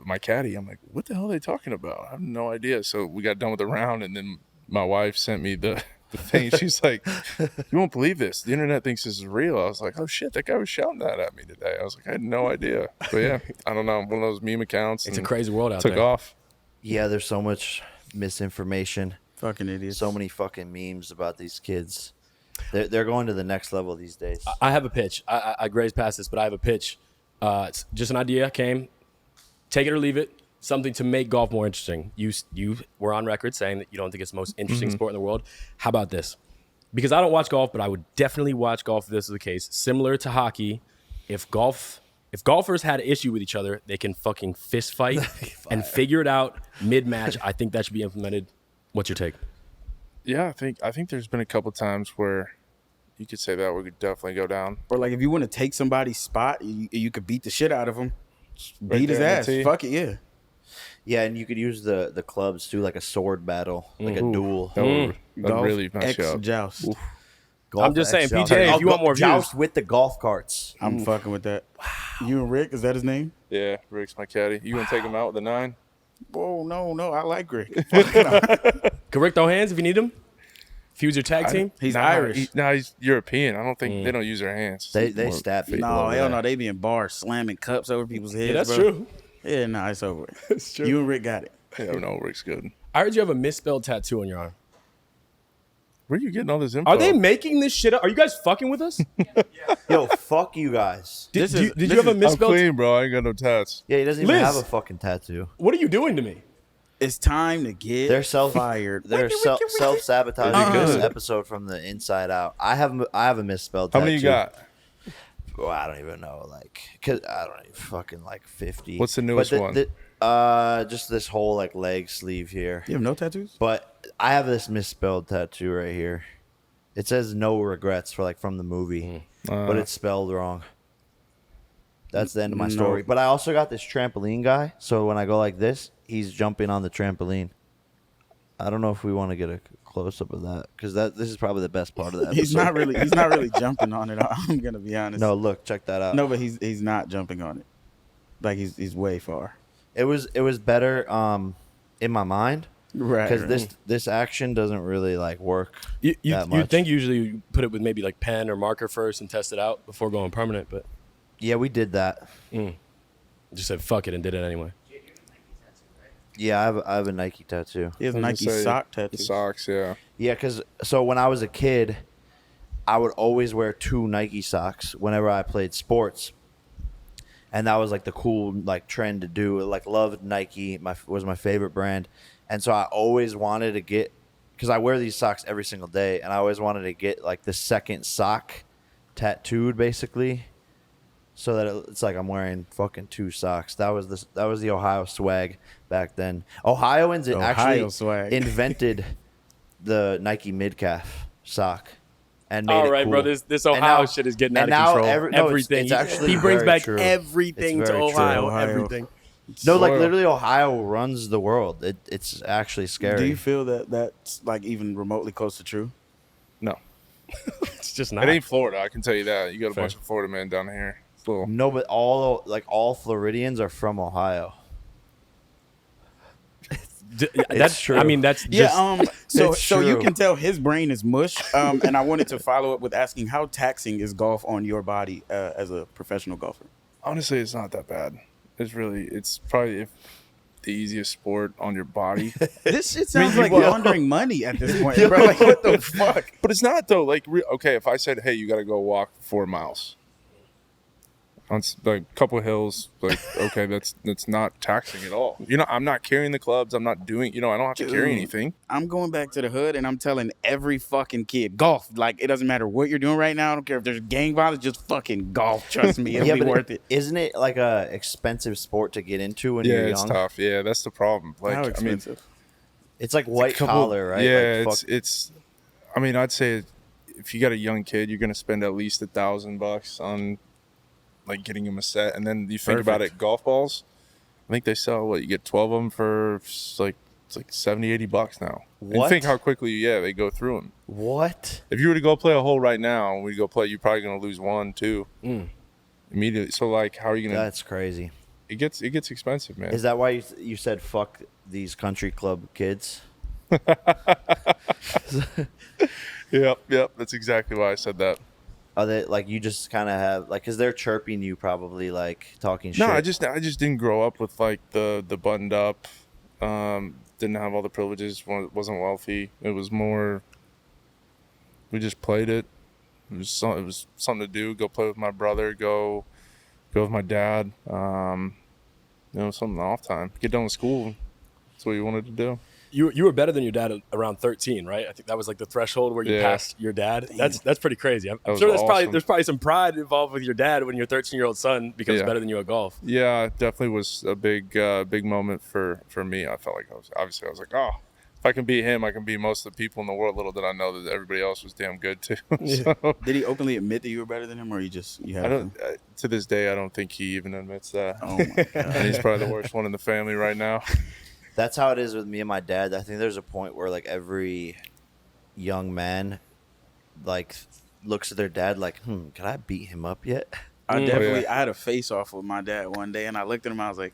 my caddy? I'm like, what the hell are they talking about? I have no idea. So we got done with the round, and then my wife sent me the thing. She's like, you won't believe this. The internet thinks this is real. I was like, oh shit, that guy was shouting that at me today. I was like, I had no idea. But yeah, I don't know. One of those meme accounts. It's a and crazy world out took there. off. Yeah, there's so much misinformation. fucking idiots? So many fucking memes about these kids. They're going to the next level these days. I have a pitch. I grazed past this, but I have a pitch. It's just an idea came. Take it or leave it. Something to make golf more interesting. You were on record saying that you don't think it's the most interesting sport in the world. How about this? Because I don't watch golf, but I would definitely watch golf if this is the case. Similar to hockey, if golfers had an issue with each other, they can fucking fist fight and figure it out mid-match. I think that should be implemented. What's your take? Yeah, I think there's been a couple times where you could say that we could definitely go down. Or like if you want to take somebody's spot, you could beat the shit out of him. Right Beat his there in the ass. tee. Fuck it, yeah. Yeah, and you could use the clubs too, like a sword battle, like a duel. That would Golf really mess you X up. joust. Golf I'm just saying, X joust. PGA, if you want more joust views. with the golf carts. I'm fucking with that. Wow. You and Rick, is that his name? Yeah, Rick's my caddy. You gonna take him out with a 9? Whoa, no, I like Rick. Can Rick throw hands if you need him? Fuse your tag team? He's Irish. He's European. I don't think they don't use their hands. They More stab feet. people. No, over hell there. no, they be in bars slamming cups over people's heads. Yeah, that's bro. true. Yeah, no, it's over. That's true. You and Rick got it. Yeah, no, Rick's good. I heard you have a misspelled tattoo on your arm. Where are you getting all this info? Are they making this shit up? Are you guys fucking with us? Yo, fuck you guys. Did This you is- have a I'm misspelled? clean, bro. I ain't got no tats. Yeah, he doesn't even Liz. have a fucking tattoo. What are you doing to me? It's time to get They're fired. They're self-sabotaging this good. episode from the inside out. I have a misspelled How tattoo. many you got? Well, I don't even know. Cause I don't even fucking 50. What's the newest one? Just this whole leg sleeve here. You have no tattoos? But I have this misspelled tattoo right here. It says "no regrets" from the movie, but it's spelled wrong. That's the end of my story. But I also got this trampoline guy, so when I go like this, he's jumping on the trampoline. I don't know if we want to get a close up of that because this is probably the best part of the episode. He's not really jumping on it. I'm gonna be honest. No, look, check that out. No, but he's not jumping on it. Like he's way far. It was better in my mind Right. because this action doesn't really work You that much. think usually you put it with maybe pen or marker first and test it out before going permanent, but Yeah, we did that. just said fuck it and did it anyway. Yeah, I have a Nike tattoo. He has a I was Nike gonna say, sock The tattoo. socks, yeah. Yeah, so when I was a kid, I would always wear 2 Nike socks whenever I played sports. And that was like the cool like trend to do. Like loved Nike, was my favorite brand. And so I always wanted to get, because I wear these socks every single day, and I always wanted to get like the second sock tattooed basically, so that it's like I'm wearing fucking 2 socks. That was the Ohio swag back then. Ohioans actually swag. invented the Nike mid-calf sock and made All it right, cool. bro. This And Ohio now- shit is getting and out of now control. Everything. it's actually He brings very back true. everything It's to very true. Ohio. Ohio. Everything. No, like Or- literally Ohio runs the world. It's actually scary. Do you feel that that's like even remotely close to true? No, It's just not. it ain't Florida. I can tell you that. You got a Fair. bunch of Florida men down here. It's a little. No, but all Floridians are from Ohio. That's true. I mean, that's just, So It's so you true. can tell his brain is mush. And I wanted to follow up with asking, how taxing is golf on your body as a professional golfer? Honestly, it's not that bad. It's probably the easiest sport on your body. This shit sounds like laundering money at this point, bro. Like, what the fuck? But it's not though. Like, okay, if I said, "Hey, you got to go walk 4 miles on like a couple hills," like, okay, that's not taxing at all. I'm not carrying the clubs. I'm not doing. I don't have to carry Dude. anything. I'm going back to the hood and I'm telling every fucking kid, golf. Like, it doesn't matter what you're doing right now. I don't care if there's gang violence, just fucking golf. Trust me, it'll be but worth it. Isn't it like a expensive sport to get into when Yeah, you're it's young? tough. Yeah, that's the problem. Like, How I mean, expensive? It's like white couple- collar, right? Yeah, Like, it's. I mean, I'd say if you got a young kid, you're gonna spend at least $1,000 on like getting him a set, and then you think about it, golf balls. I think they sell you get 12 of them for like it's like $70-$80 now. What? And think how quickly they go through them. what? If you were to go play a hole right now, and we go play, you're probably gonna lose 1, 2 immediately. So like, how are you gonna? That's crazy. It gets expensive, man. Is that why you said fuck these country club kids? Yep. That's exactly why I said that. Are they like you just kind of have like because they're chirping you probably like talking shit? No, I just didn't grow up with like the buttoned up. Didn't have all the privileges. Wasn't wealthy. It was more. We just played it. It was something to do. Go play with my brother. Go with my dad. Something off time. Get done with school. That's what you wanted to do. you were better than your dad at around 13, right? I think that was like the threshold where you passed your dad. That's pretty crazy. I'm was sure awesome. there's probably some pride involved with your dad when your 13-year-old son becomes Yeah. better than you at golf. Yeah, it definitely was a big moment for me. I felt like I was like, oh, if I can beat him, I can beat most of the people in the world. Little did I know that everybody else was damn good too. So, Did he openly admit that you were better than him, or you I don't. To this day, I don't think he even admits that. Oh my god. And he's probably the worst one in the family right now. That's how it is with me and my dad. I think there's a point where like every young man like looks at their dad like, can I beat him up yet? I yeah. definitely I had a face off with my dad one day, and I looked at him. I was like,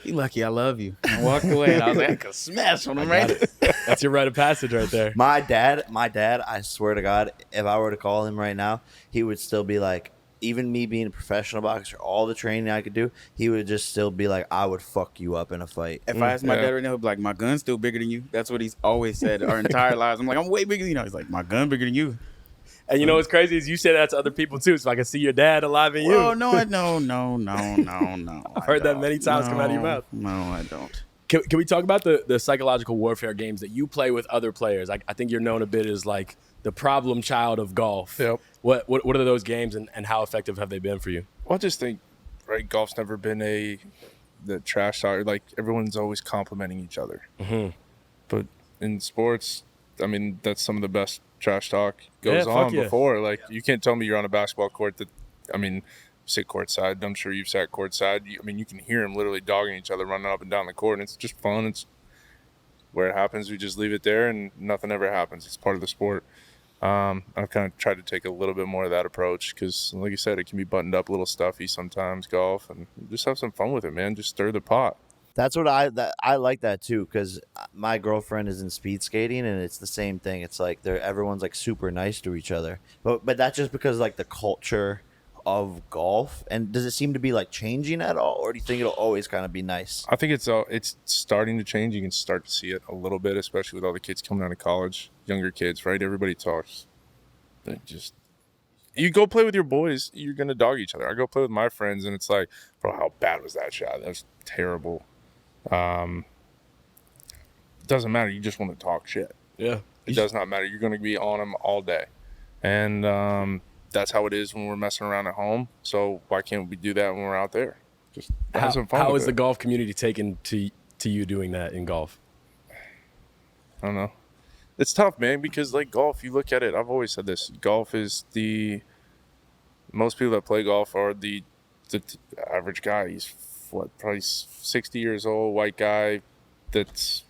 "You lucky I love you." And I walked away, and I was like, "I could smash on him right." That's your rite of passage right there. My dad, I swear to God, if I were to call him right now, he would still be like, even me being a professional boxer, all the training I could do, he would just still be like, I would fuck you up in a fight. If I asked my Yeah. dad right now, he'd be like, "My gun's still bigger than you." That's what he's always said our entire lives. I'm like, "I'm way bigger than you." He's like, "My gun bigger than you." And you know what's crazy is you say that to other people too. So I can see your dad alive in you. Oh no, no. I've heard that many times come out of your mouth. No, I don't. Can we talk about the psychological warfare games that you play with other players? I think you're known a bit as like the problem child of golf. Yep. What are those games and how effective have they been for you? Well, I just think, right, golf's never been the trash talk. Like, everyone's always complimenting each other. Mm-hmm. But in sports, I mean, that's some of the best trash talk goes Yeah, fuck on yeah. before. Like, you can't tell me you're on a basketball court that, I mean, you sit courtside. I'm sure you've sat courtside. You can hear them literally dogging each other, running up and down the court. And it's just fun. It's where it happens. We just leave it there and nothing ever happens. It's part of the sport. I've kind of tried to take a little bit more of that approach because, like you said, it can be buttoned up, a little stuffy sometimes, golf, and just have some fun with it, man. Just stir the pot. That's what I like that too, because my girlfriend is in speed skating and it's the same thing. It's like everyone's like super nice to each other, but that's just because like the culture of golf. And does it seem to be like changing at all, or do you think it'll always kind of be nice? I think it's starting to change. You can start to see it a little bit, especially with all the kids coming out of college, younger kids, right? Everybody talks You go play with your boys, you're gonna dog each other. I go play with my friends, and it's like, bro, how bad was that shot? That was terrible. It doesn't matter. You just want to talk shit. Yeah. It does not matter. You're going to be on them all day. And that's how it is when we're messing around at home. So why can't we do that when we're out there? Just have some fun. How is the golf community taken to you doing that in golf? I don't know. It's tough, man, because like golf, you look at it, I've always said this, golf is most people that play golf are the average guy. He's probably 60 years old, white guy that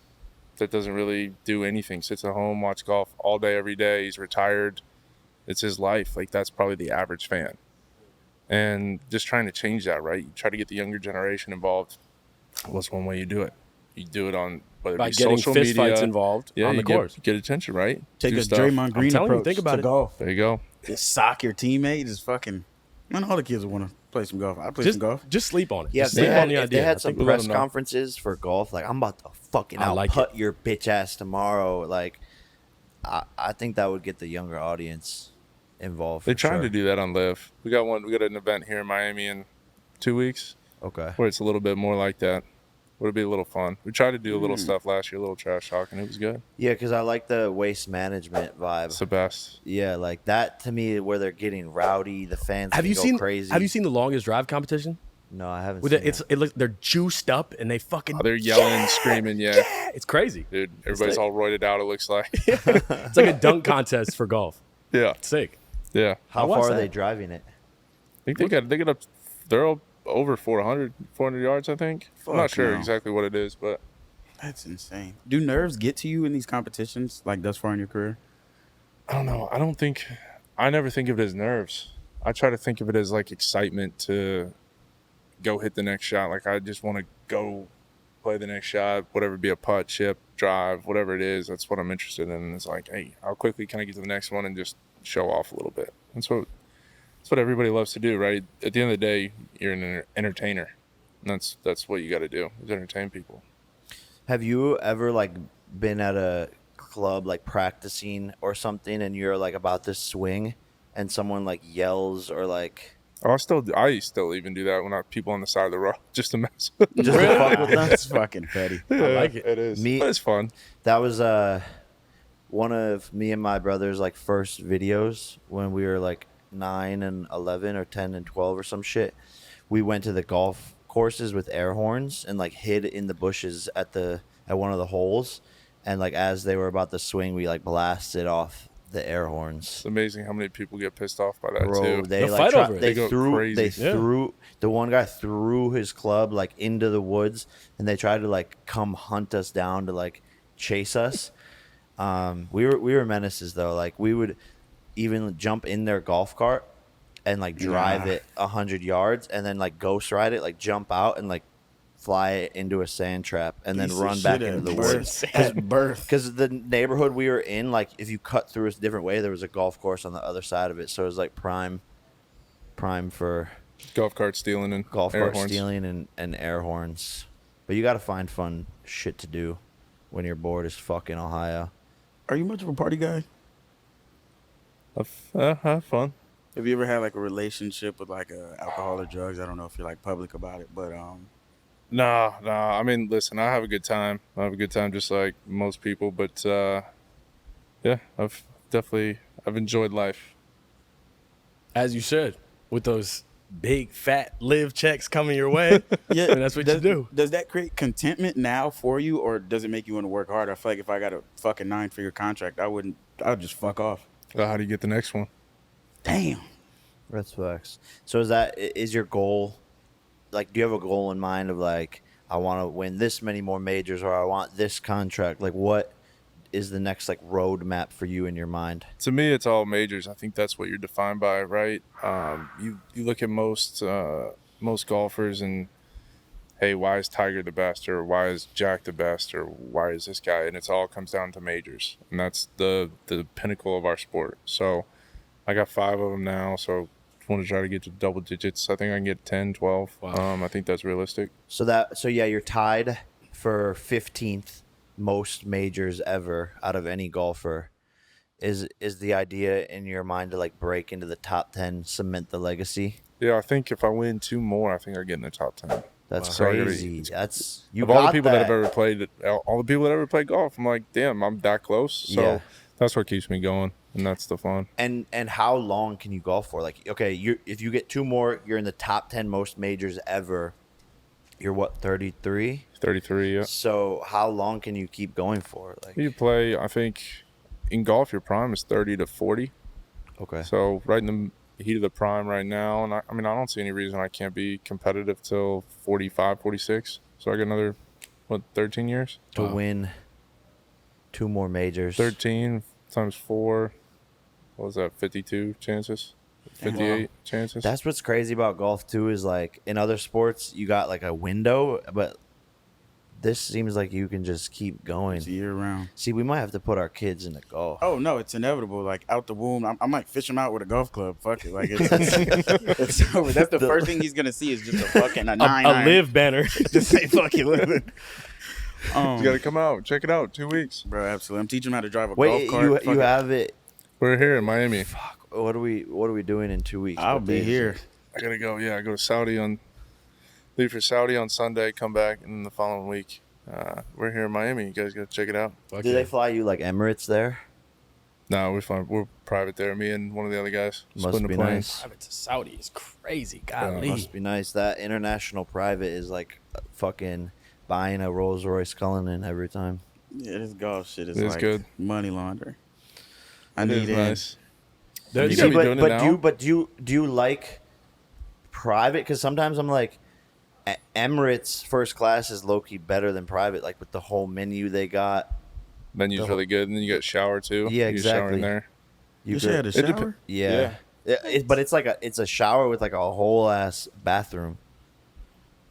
doesn't really do anything, sits at home, watch golf all day, every day. He's retired. It's his life. Like, that's probably the average fan. And just trying to change that, right? You try to get the younger generation involved. What's one way you do it? You do it on whether By it be getting social fist media, fights involved on the course. Get attention, right? Take Do a stuff. Draymond Green telling you, approach think about to it. golf. There you go. Just sock your teammate. Just fucking. Man, all the kids want to play some golf. I play some golf. Just sleep on it. Yeah, Just if they sleep had, on the if idea. they I had some think we'll let press them know. conferences for golf, like I'm about to fucking I out like putt it. your bitch ass tomorrow. Like, I think that would get the younger audience involved. They're for trying sure. to do that on LIV. We got an event here in Miami in 2 weeks Okay. where it's a little bit more like that. Would be a little fun. We tried to do a little stuff last year, a little trash talk, and it was good. Yeah, because I like the waste management vibe. It's the best. Yeah, like that to me, where they're getting rowdy, the fans Have can you go seen crazy. Have you seen the longest drive competition? No, I haven't. With seen it, it looks they're juiced up and they fucking. Oh, they're yelling, screaming, yeah. It's crazy. Dude, everybody's all roided out, it looks like. It's like a dunk contest for golf. Yeah, It's sick. yeah. How I watched far are that. they driving it? I think they get up, they're all over 400 yards, I think. I'm not Fuck sure no. exactly what it is, but That's insane. Do nerves get to you in these competitions, like thus far in your career? I don't know. I never think of it as nerves. I try to think of it as like excitement to go hit the next shot. Like, I just want to go play the next shot, whatever, be a putt, chip, drive, whatever it is. That's what I'm interested in. It's like, hey, how quickly can I get to the next one and just show off a little bit? That's what everybody loves to do, right? At the end of the day, you're an entertainer. And that's what you got to do, is entertain people. Have you ever like been at a club like practicing or something, and you're like about to swing, and someone like yells or like Oh, I still even do that when people on the side of the road just to mess. just to fuck with them? That's fucking petty. I like it. It is. Me- But it's fun. That was one of me and my brother's like first videos when we were like 9 and 11 or 10 and 12 or some shit. We went to the golf courses with air horns and like hid in the bushes at one of the holes, and like as they were about to swing, we like blasted off the air horns. It's amazing how many people get pissed off by that Bro, too. they They'll like fight over it. they They go threw crazy. the one guy threw his club like into the woods, and they tried to like come hunt us down to like chase us. We were menaces though. Like we would even jump in their golf cart and like drive it 100 yards and then like ghost ride it, like jump out and like fly it into a sand trap and then Piece of run back shit into at the birth. woods. At birth. Because the neighborhood we were in, like if you cut through a different way, there was a golf course on the other side of it, so it was like prime for Golf cart stealing and golf air cart horns. stealing and air horns. But you got to find fun shit to do when you're bored as fuck in Ohio. Are you much of a party guy? Have fun. Have you ever had like a relationship with like alcohol or drugs? I don't know if you're like public about it, but Nah. I mean, listen, I have a good time. I have a good time just like most people. But yeah, I've enjoyed life. As you should, with those big fat live checks coming your way. yeah, And that's what you do. Does that create contentment now for you, or does it make you want to work harder? I feel like if I got a fucking 9-figure contract, I would just fuck off. How do you get the next one? Damn. That's facts. So is your goal, like, do you have a goal in mind of like, I want to win this many more majors, or I want this contract? Like, what is the next like roadmap for you in your mind? To me, it's all majors. I think that's what you're defined by, right? You look at most golfers and, hey, why is Tiger the best, or why is Jack the best, or why is this guy? And it all comes down to majors, and that's the pinnacle of our sport. So I got 5 of them now, so I want to try to get to double digits. I think I can get 10, 12. Wow. I think that's realistic. So yeah, you're tied for 15th most majors ever out of any golfer Is the idea in your mind to like break into the top 10, cement the legacy? Yeah, I think if I win 2 more, I think I get in the top 10. That's So I gotta- crazy. That's you of all the got people that that. have ever played, all the people that ever played golf, I'm like, damn, I'm that close. So Yeah. that's what keeps me going, and that's the fun. And how long can you golf for? Like, okay, if you get 2 more, you're in the top 10 most majors ever. You're what, 33? 33, yeah. So how long can you keep going for? Like, You play, I think, in golf, your prime is 30 to 40. okay. So right in the heat of the prime right now, and I mean, I don't see any reason I can't be competitive till 45, 46. So I got another, 13 years? To win 2 more majors. 13 times 4, what was that, 52 chances? 58 chances? That's what's crazy about golf too, is like in other sports you got like a window, but this seems like you can just keep going. It's year round. See, we might have to put our kids into golf. Oh no, it's inevitable. Like out the womb, I might fish him out with a golf club. Fuck it, like it's over. That's the first thing he's gonna see is just a fucking a 9 A iron. live banner. Just say fuck it, live. You got to come out. Check it out. 2 weeks. Bro, absolutely. I'm teaching him how to drive a Wait, golf cart. you have it. We're here in Miami. Fuck. What are we doing in 2 weeks? I'll What be day is here. it? I got to go. Yeah, I go to Saudi leave for Saudi on Sunday, come back in the following week. We're here in Miami. You guys got to check it out. Do they fly you like Emirates there? No, we're fine. We're private there. Me and one of the other guys. Must splitting be a plane. nice. Private to Saudi is crazy. Yeah, Golly. Must be nice. That international private is like fucking buying a Rolls Royce Cullinan every time. Yeah, this golf shit is It is like good. money laundering. I It need is it. nice. There's- You gotta be doing it now. do you like private? Because sometimes I'm like, Emirates first class is low key better than private. Like with the whole menu they got. Menu's The- really good. And then you got shower too. Yeah, You shower in exactly. there. You could- should have a It dep- shower. Yeah. But it's like it's a shower with like a whole ass bathroom.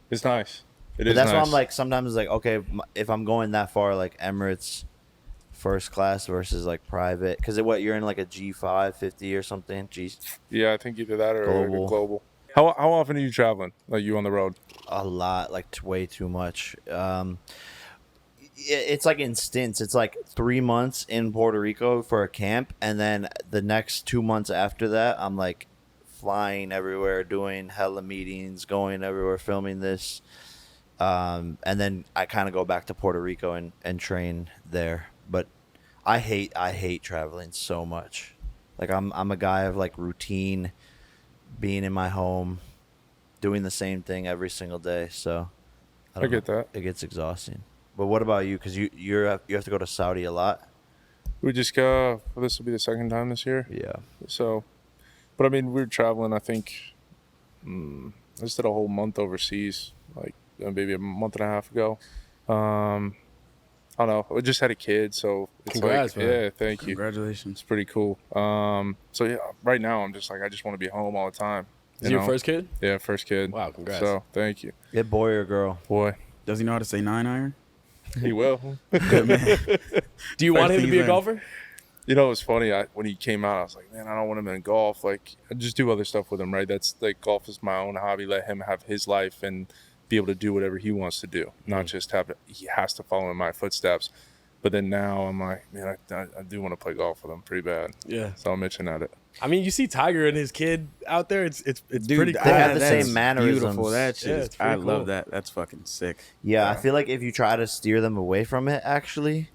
It's nice. It But is that's why nice. I'm like, sometimes it's like, okay, if I'm going that far, like Emirates first class versus like private, because you're in like a G5 50 or something. Yeah, I think either that or like Global. a global. How often are you traveling? Like you on the road? A lot, like way too much. It's like in stints. It's like 3 months in Puerto Rico for a camp, and then the next 2 months after that, I'm like flying everywhere, doing hella meetings, going everywhere, filming this. And then I kind of go back to Puerto Rico and train there. But I hate traveling so much. Like I'm a guy of like routine, being in my home, doing the same thing every single day. So I don't get know. that. It gets exhausting. But what about you? Because you have to go to Saudi a lot. We just go. Well, this will be the second time this year. Yeah. So, but I mean, we were traveling. I think I just did a whole month overseas, like maybe a month and a half ago. I don't know. I just had a kid, so it's Congrats, like, man. yeah, thank you. Congratulations. It's pretty cool. So yeah, right now I'm just like I just want to be home all the time. Is you your know? first kid? Yeah, first kid. Wow, congrats. So thank you, Get boy or girl? boy. Does he know how to say 9 iron? He will. Good man. Do you want him to thing be a he's golfer? You know, it was funny. When he came out, I was like, man, I don't want him in golf. Like, I just do other stuff with him, right? That's like golf is my own hobby. Let him have his life and be able to do whatever he wants to do, not just he has to follow in my footsteps. But then now I'm like, man, I do want to play golf with him pretty bad. Yeah. So I'm itching at it. I mean, you see Tiger and his kid out there. It's Dude, pretty They cool. have the that's same mannerisms. Beautiful. That shit. Yeah, is- it's pretty I cool. love that. That's fucking sick. Yeah, I Yeah. feel like if you try to steer them away from it, actually,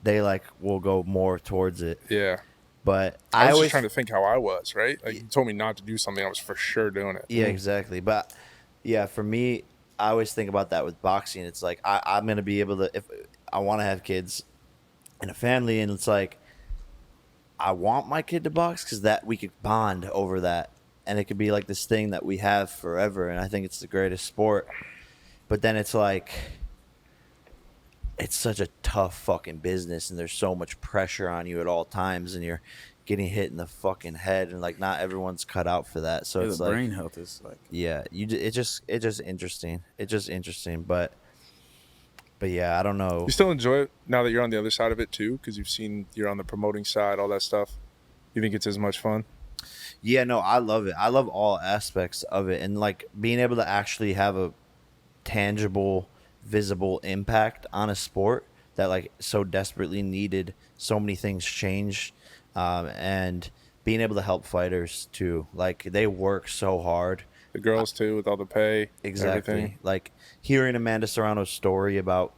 they like will go more towards it. Yeah. But I was always just trying to think how I was, right? Like, you told me not to do something. I was for sure doing it. Yeah, exactly. But yeah, for me, I always think about that with boxing. It's like I'm gonna be able to, if I want to have kids and a family, and it's like I want my kid to box because that we could bond over that, and it could be like this thing that we have forever. And I think it's the greatest sport. But then it's like it's such a tough fucking business, and there's so much pressure on you at all times, and you're getting hit in the fucking head, and like not everyone's cut out for that. So Yeah, it's the like brain health is like. yeah, it's just interesting. It's just interesting, but yeah, I don't know. You still enjoy it now that you're on the other side of it too, because you're on the promoting side, all that stuff. You think it's as much fun? Yeah, no, I love it. I love all aspects of it, and like being able to actually have a tangible, visible impact on a sport that like so desperately needed so many things changed and being able to help fighters too. Like they work so hard. The girls too, with all the pay, Exactly. everything. Like hearing Amanda Serrano's story about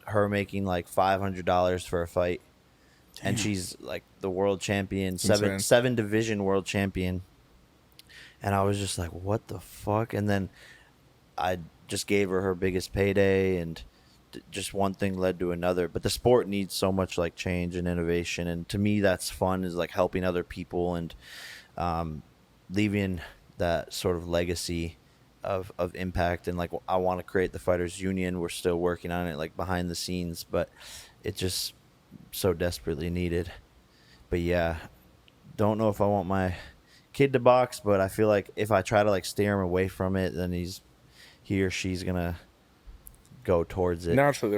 her making like $500 for a fight, and she's like the world champion, Insane. seven division world champion. And I was just like, what the fuck? And then I just gave her biggest payday, and just one thing led to another. But the sport needs so much like change and innovation, and to me that's fun, is like helping other people and leaving that sort of legacy of impact. And like I want to create the Fighters Union. We're still working on it like behind the scenes, but it just so desperately needed. But yeah, don't know if I want my kid to box, but I feel like if I try to like steer him away from it, then he or she's gonna go towards it. Naturally,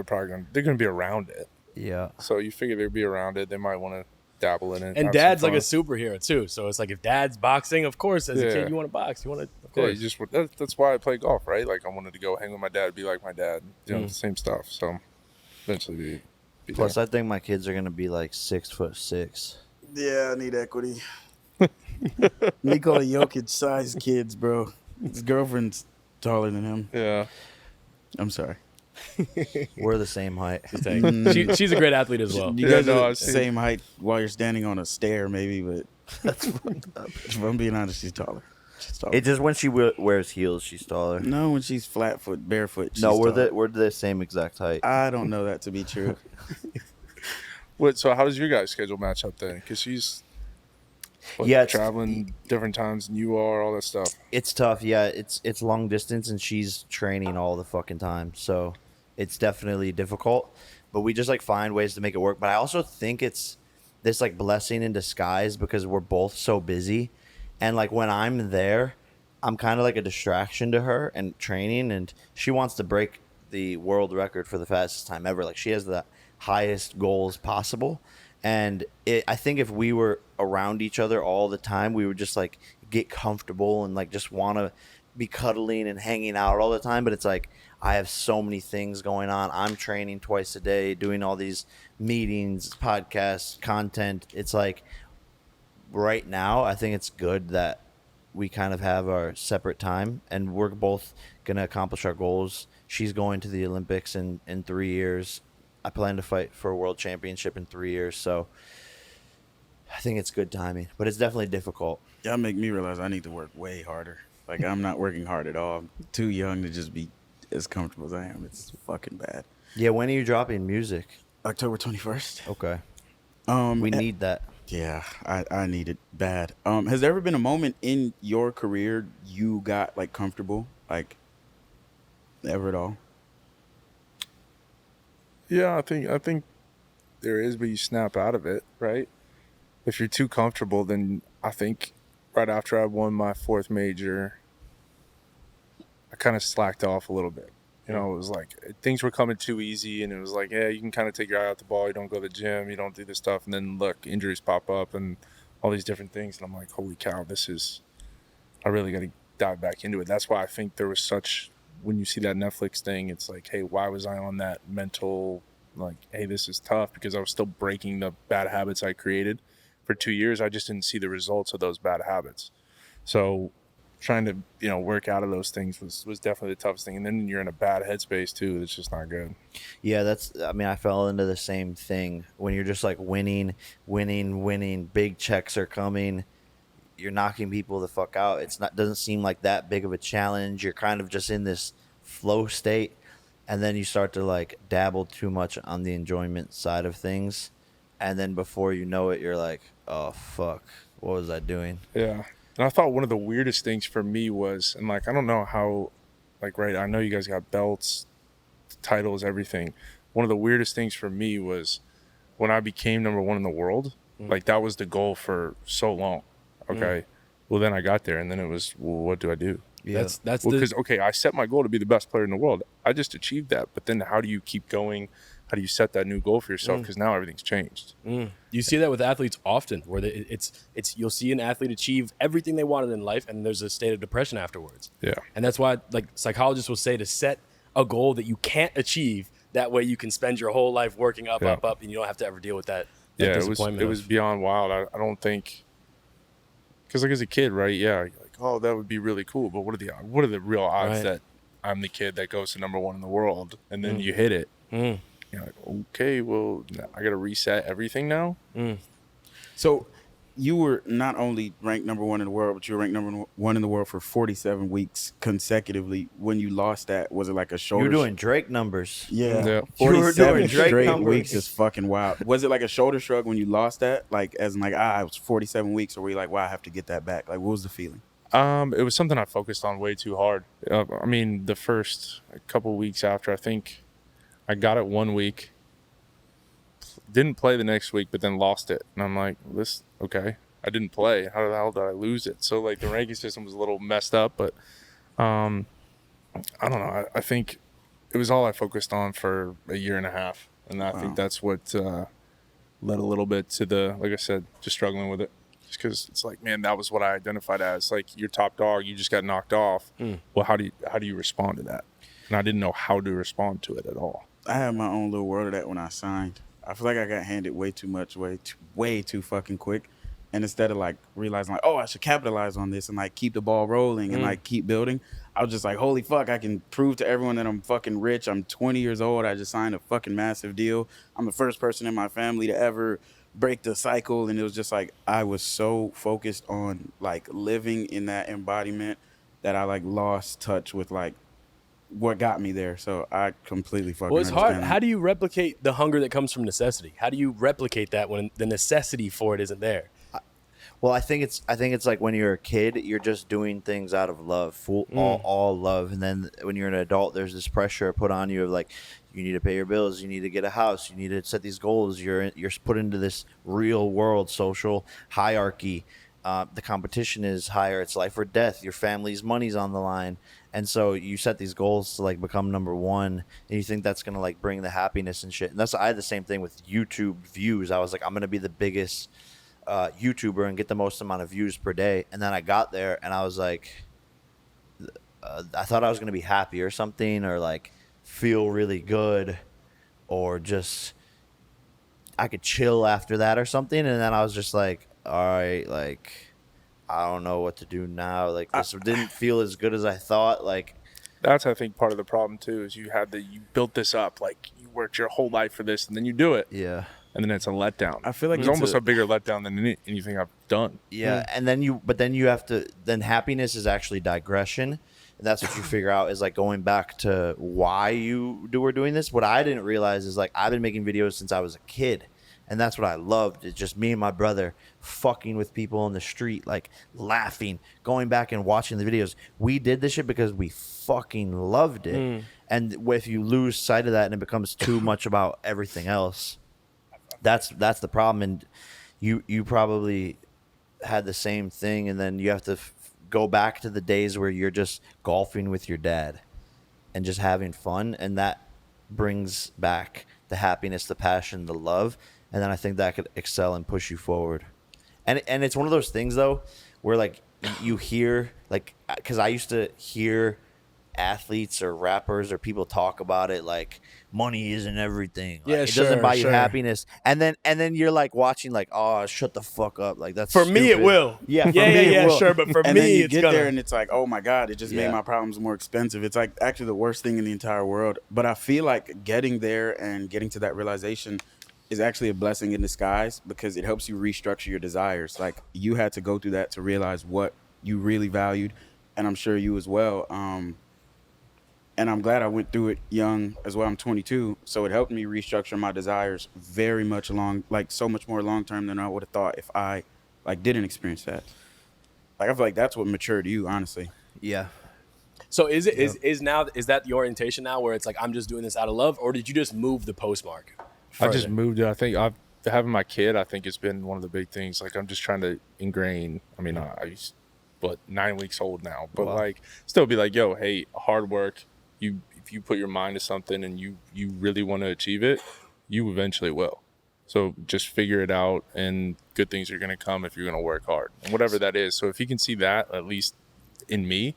they're gonna be around it. Yeah. So you figure they'd be around it. They might want to dabble in it. And have dad's some like a fun. superhero too. So it's like if dad's boxing, of course, as a Yeah. kid you want to box. You want to, of Yeah, course. that's why I play golf, right? Like I wanted to go hang with my dad, be like my dad, the same stuff. So eventually, be Plus, there. I think my kids are gonna be like 6'6". Yeah, I need equity. Nikola Jokic size kids, bro. His girlfriend's taller than him. Yeah, I'm sorry. We're the same height. Just saying. She's a great athlete as well. You Yeah, guys no, are I've the seen- same height while you're standing on a stair, maybe, but if I'm being honest, she's taller. She's taller. It's just when she wears heels, she's taller. No, when she's flat foot, barefoot, she's No, taller. we're the same exact height. I don't know that to be true. What? So how does your guys' schedule match up then? Because she's Yeah, it's- traveling different times than you are, all that stuff. It's tough. Yeah, it's long distance, and she's training all the fucking time, so it's definitely difficult. But we just like find ways to make it work. But I also think it's this like blessing in disguise, because we're both so busy, and like when I'm there, I'm kind of like a distraction to her and training, and she wants to break the world record for the fastest time ever. Like she has the highest goals possible. And I think if we were around each other all the time, we would just like get comfortable and like just want to be cuddling and hanging out all the time. But it's like I have so many things going on. I'm training twice a day, doing all these meetings, podcasts, content. It's like right now, I think it's good that we kind of have our separate time, and we're both going to accomplish our goals. She's going to the Olympics in 3 years. I plan to fight for a world championship in 3 years, so I think it's good timing, but it's definitely difficult. Y'all make me realize I need to work way harder. Like, I'm not working hard at all. I'm too young to just be as comfortable as I am. It's fucking bad. Yeah, when are you dropping music? October 21st. Okay. We We need that. Yeah, I need it bad. Has there ever been a moment in your career you got, like, comfortable? Like, ever at all? Yeah, I think there is, but you snap out of it, right? If you're too comfortable, then I think right after I won my fourth major, I kind of slacked off a little bit. You know, it was like things were coming too easy, and it was like, yeah, you can kind of take your eye off the ball. You don't go to the gym, you don't do this stuff, and then look, injuries pop up and all these different things, and I'm like, holy cow, I really got to dive back into it. That's why I think there was such, when you see that Netflix thing, it's like, hey, why was I on that mental, like, hey, this is tough, because I was still breaking the bad habits I created for 2 years. I just didn't see the results of those bad habits. So trying to, work out of those things was definitely the toughest thing. And then you're in a bad headspace too. It's just not good. Yeah, I fell into the same thing. When you're just like winning, big checks are coming, you're knocking people the fuck out. Doesn't seem like that big of a challenge. You're kind of just in this flow state, and then you start to like dabble too much on the enjoyment side of things, and then before you know it, you're like, oh fuck, what was I doing? Yeah. And I thought one of the weirdest things for me was, and like, I don't know how, like, right, I know you guys got belts, titles, everything. One of the weirdest things for me was when I became number one in the world, like that was the goal for so long. Okay. Well, then I got there, and then it was, well, what do I do? Yeah, That's Well, the because, okay, I set my goal to be the best player in the world. I just achieved that. But then how do you keep going? How do you set that new goal for yourself? Because now everything's changed. You see that with athletes often, where it's you'll see an athlete achieve everything they wanted in life, and there's a state of depression afterwards. Yeah. And that's why, like, psychologists will say to set a goal that you can't achieve. That way, you can spend your whole life working up, Yeah. up, and you don't have to ever deal with that Yeah, disappointment it was of- beyond wild. I don't think, because like as a kid, right? Yeah, you're like, oh, that would be really cool. But what are the real odds Right. that I'm the kid that goes to #1 in the world, and then you hit it? You're like, okay, well, I got to reset everything now. So you were not only ranked #1 in the world, but you were ranked #1 in the world for 47 weeks consecutively. When you lost that, was it like a shoulder? You're doing Drake numbers. Yeah, Yeah. 47 doing Drake straight numbers. weeks is fucking wild. Was it like a shoulder shrug when you lost that? Like, as in like, it was 47 weeks, or were you like, wow, I have to get that back? Like, what was the feeling? It was something I focused on way too hard. I mean, the first couple weeks after, I think I got it 1 week, didn't play the next week, but then lost it. And I'm like, okay, I didn't play. How the hell did I lose it? So like the ranking system was a little messed up, but I don't know. I think it was all I focused on for a year and a half. And I think that's what led a little bit to like I said, just struggling with it. Just because it's like, man, that was what I identified as. Like, you're top dog, you just got knocked off. Well, how do you respond to that? And I didn't know how to respond to it at all. I had my own little world of that when I signed. I feel like I got handed way too much, way too fucking quick. And instead of like realizing like, oh, I should capitalize on this and like keep the ball rolling and like keep building, I was just like, holy fuck, I can prove to everyone that I'm fucking rich. I'm 20 years old. I just signed a fucking massive deal. I'm the first person in my family to ever break the cycle. And it was just like, I was so focused on like living in that embodiment that I like lost touch with like what got me there. So I completely fucking Well, it's hard. understand How that. do you replicate the hunger that comes from necessity? How do you replicate that when the necessity for it isn't there? Well, I think it's like when you're a kid, you're just doing things out of love, all love, and then when you're an adult, there's this pressure put on you of like, you need to pay your bills, you need to get a house, you need to set these goals. You're put into this real world social hierarchy. The competition is higher. It's life or death. Your family's money's on the line, and so you set these goals to like become #1, and you think that's gonna like bring the happiness and shit. And I had the same thing with YouTube views. I was like, I'm gonna be the biggest YouTuber and get the most amount of views per day. And then I got there and I was like, I thought I was going to be happy or something, or like feel really good, or just I could chill after that or something. And then I was just like, all right, like, I don't know what to do now. Like, this didn't feel as good as I thought. Like, That's, I think, part of the problem too, is you built this up, like you worked your whole life for this, and then you do it. yeah. And then it's a letdown. I feel like it's it's almost a bigger letdown than anything I've done. Yeah, and then you have to. Then happiness is actually digression, and that's what you figure out is like going back to why you were doing this. What I didn't realize is like I've been making videos since I was a kid, and that's what I loved. It's just me and my brother fucking with people on the street, like laughing, going back and watching the videos. We did this shit because we fucking loved it, and if you lose sight of that and it becomes too much about everything else. That's the problem, and you probably had the same thing, and then you have to go back to the days where you're just golfing with your dad and just having fun, and that brings back the happiness, the passion, the love, and then I think that could excel and push you forward. And it's one of those things though where like you hear like, because I used to hear athletes or rappers or people talk about it like money isn't everything. Like, Yeah, it doesn't sure, buy you sure. happiness. And then you're like watching like, oh, shut the fuck up. Like that's For me, it stupid. will. Yeah, for yeah, me, it will. sure. But for And me, then you it's get gonna. there and it's like, oh my God, it just Yeah. made my problems more expensive. It's like actually the worst thing in the entire world. But I feel like getting there and getting to that realization is actually a blessing in disguise because it helps you restructure your desires. Like you had to go through that to realize what you really valued. And I'm sure you as well. And I'm glad I went through it young as well. I'm 22. So it helped me restructure my desires very much so much more long-term than I would have thought if I like didn't experience that. Like, I feel like that's what matured you, honestly. Yeah. So is that the orientation now where it's like I'm just doing this out of love, or did you just move the postmark? I just further? moved it. I think having my kid, I think it's been one of the big things. Like I'm just trying to ingrain. I mean, I 9 weeks old now, but Wow. like still be like, yo, hey, hard work. If you put your mind to something and you really want to achieve it, you eventually will. So just figure it out, and good things are going to come if you're going to work hard, and whatever that is. So if he can see that at least in me,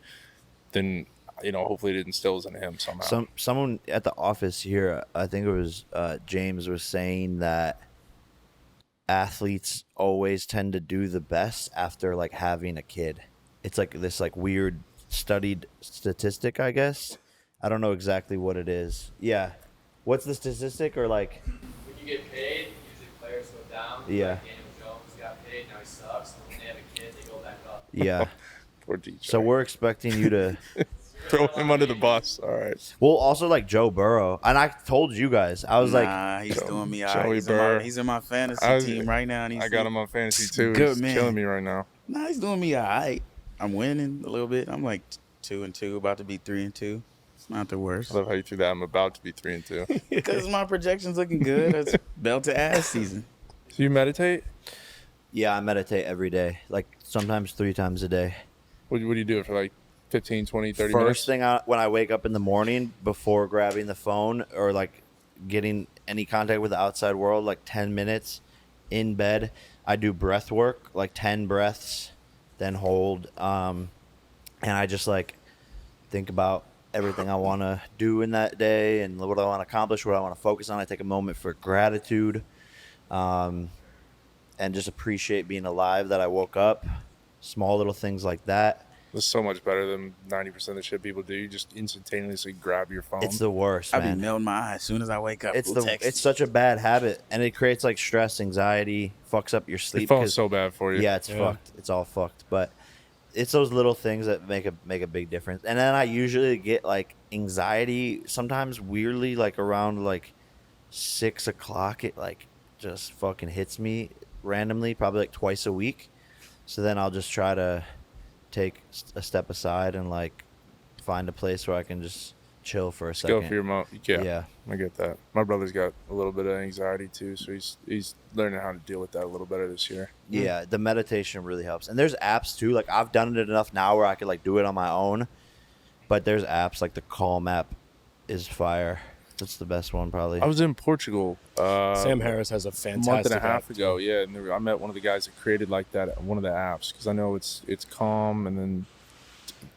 then hopefully it instills in him somehow. Someone at the office here, I think it was James, was saying that athletes always tend to do the best after like having a kid. It's like this like weird studied statistic, I guess. I don't know exactly what it is. Yeah. What's the statistic or like When you get paid, usually players go down. Yeah. Like Daniel Jones got paid, now he sucks. And when they have a kid, they go back up. yeah. Poor DJ. So we're expecting you to throw him under the bus. All right. well also like Joe Burrow. And I told you guys. I was Nah, he's doing me all right. Joey He's Burr. he's in my fantasy team right now. And I got him on fantasy too. Good He's man. killing me right now. Nah, he's doing me all right. I'm winning a little bit. I'm like 2-2, about to be 3-2. It's not the worst. I love how you threw that. I'm about to be 3-2. Because my projection's looking good. It's belt to ass season. So you meditate? yeah, I meditate every day. Like sometimes 3 times a day. What do you do for like 15, 20, 30 minutes? First thing when I wake up in the morning before grabbing the phone or like getting any contact with the outside world, like 10 minutes in bed, I do breath work, like 10 breaths, then hold. And I just like think about everything I want to do in that day and what I want to accomplish, what I want to focus on. I take a moment for gratitude and just appreciate being alive, that I woke up. Small little things like that. It's so much better than 90% of the shit people do. You just instantaneously grab your phone. It's the worst, I be man. melting my eyes as soon as I wake up. It's such a bad habit, and it creates like stress, anxiety, fucks up your sleep. Your phone's so bad for you. Yeah, it's fucked. It's all fucked. But it's those little things that make a big difference. And then I usually get like anxiety sometimes weirdly like around like 6 o'clock. It like just fucking hits me randomly, probably like twice a week. So then I'll just try to take a step aside and like find a place where I can just chill for a Just second. go for your mom. Yeah, Yeah. I get that. My brother's got a little bit of anxiety too, so he's learning how to deal with that a little better this year. Yeah, the meditation really helps. And there's apps too. Like I've done it enough now where I could like do it on my own. But there's apps like the Calm app is fire. That's the best one probably. I was in Portugal. Sam Harris has a A fantastic month and a half app. ago, yeah, and I met one of the guys that created like that one of the apps because I know it's Calm, and then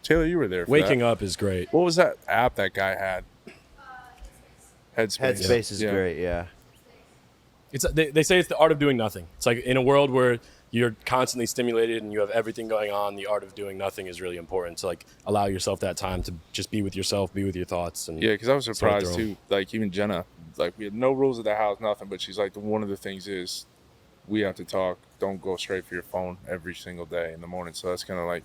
Taylor, you were there. For Waking that. up is great. What was that app that guy had? Headspace. Headspace is Yeah. great, yeah. It's they say it's the art of doing nothing. It's like in a world where you're constantly stimulated and you have everything going on, the art of doing nothing is really important. To like allow yourself that time to just be with yourself, be with your thoughts. And Yeah, because I was sort surprised through 'em. too. Like even Jenna, like we had no rules at the house, nothing. But she's like, one of the things is we have to talk. Don't go straight for your phone every single day in the morning. So that's kind of like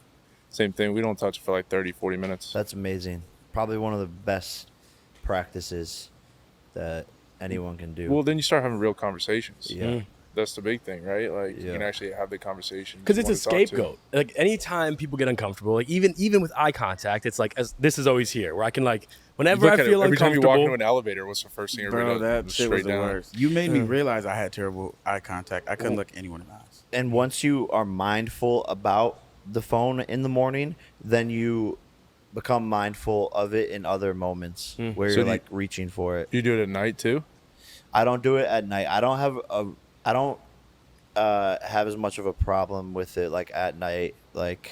same thing. We don't touch it for like 30, 40 minutes. That's amazing. Probably one of the best practices that anyone can do. Well, then you start having real conversations. Yeah. That's the big thing, right? Like you Yeah. can actually have the conversation because you it's a wanna talk to. scapegoat. Like anytime people get uncomfortable, like even with eye contact, it's like this is always here where I can like whenever I Look at it, feel every time you uncomfortable. walk into an elevator, what's the first thing everybody Bro, does? that Just shit was straight the down. worst. You made me realize I had terrible eye contact. I couldn't look anyone in the eyes. And once you are mindful about the phone in the morning, then you become mindful of it in other moments where So you're do you- like reaching for it. You do it at night too? I don't do it at night. I don't have as much of a problem with it like at night. Like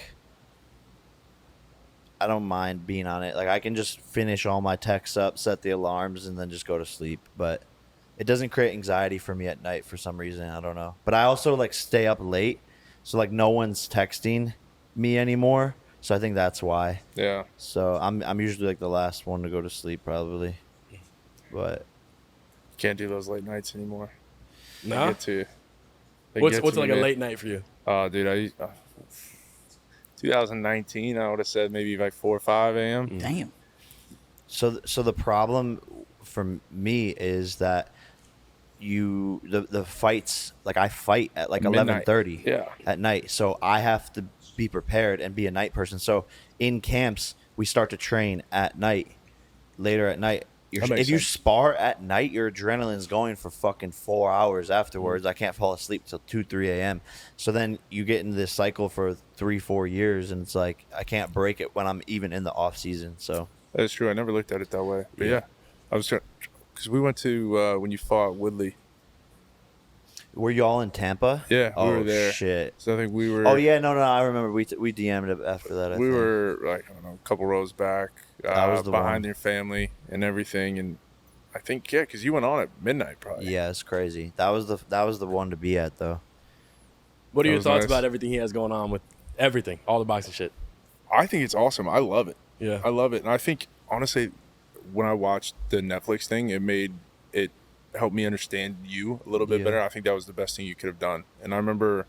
I don't mind being on it. Like I can just finish all my texts up, set the alarms, and then just go to sleep. But it doesn't create anxiety for me at night for some reason. I don't know. But I also like stay up late, so like no one's texting me anymore. So I think that's why. Yeah. So I'm usually like the last one to go to sleep probably. But Can't do those late nights anymore. They No? get to. they What's get what's to like me, a man. late night for you? Dude, 2019, I would have said maybe like 4 or 5 a.m. Damn. so the problem for me is that the fights, like I fight at like Midnight. 11:30 Yeah. at night, so I have to be prepared and be a night person. So in camps we start to train at night, later at night. That makes If you sense. spar at night, your adrenaline's going for fucking 4 hours afterwards. I can't fall asleep till 2-3 a.m. So then you get into this cycle for 3-4 years, and it's like I can't break it when I'm even in the off season. So That's true. I never looked at it that way. But yeah, I was trying because we went to when you fought Woodley. were you all in Tampa? Yeah, we Oh were there. shit. So I think we were. Oh yeah, no, I remember we DM'd it after that. I we think. were like I don't know, a couple rows back, That was the behind one. your family and everything, and I think, yeah, because you went on at midnight probably. Yeah, it's crazy. That was the one to be at though. What are That your was thoughts nice. about everything he has going on with everything, all the boxing shit? I think it's awesome. I love it. Yeah. I love it. And I think, honestly, when I watched the Netflix thing, it helped me understand you a little bit Yeah. better. I think that was the best thing you could have done. And I remember,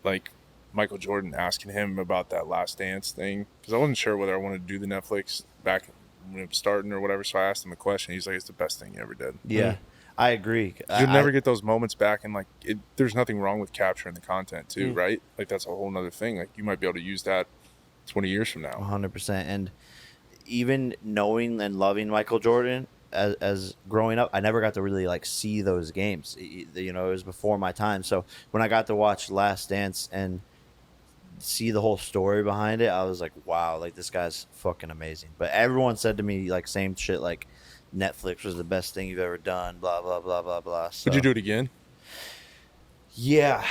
like, Michael Jordan asking him about that Last Dance thing, because I wasn't sure whether I wanted to do the Netflix back when it was starting or whatever. So I asked him the question. He's like, it's the best thing you ever did. Yeah, I agree. You'll never get those moments back. And, like, there's nothing wrong with capturing the content, too, right? Like, that's a whole nother thing. Like, you might be able to use that 20 years from now. 100%. And even knowing and loving Michael Jordan as growing up, I never got to really like see those games. You know, it was before my time. So when I got to watch Last Dance and see the whole story behind it, I was like, wow, like this guy's fucking amazing. But everyone said to me like same shit, like Netflix was the best thing you've ever done, blah blah blah blah blah. So, Would you do it again? Yeah.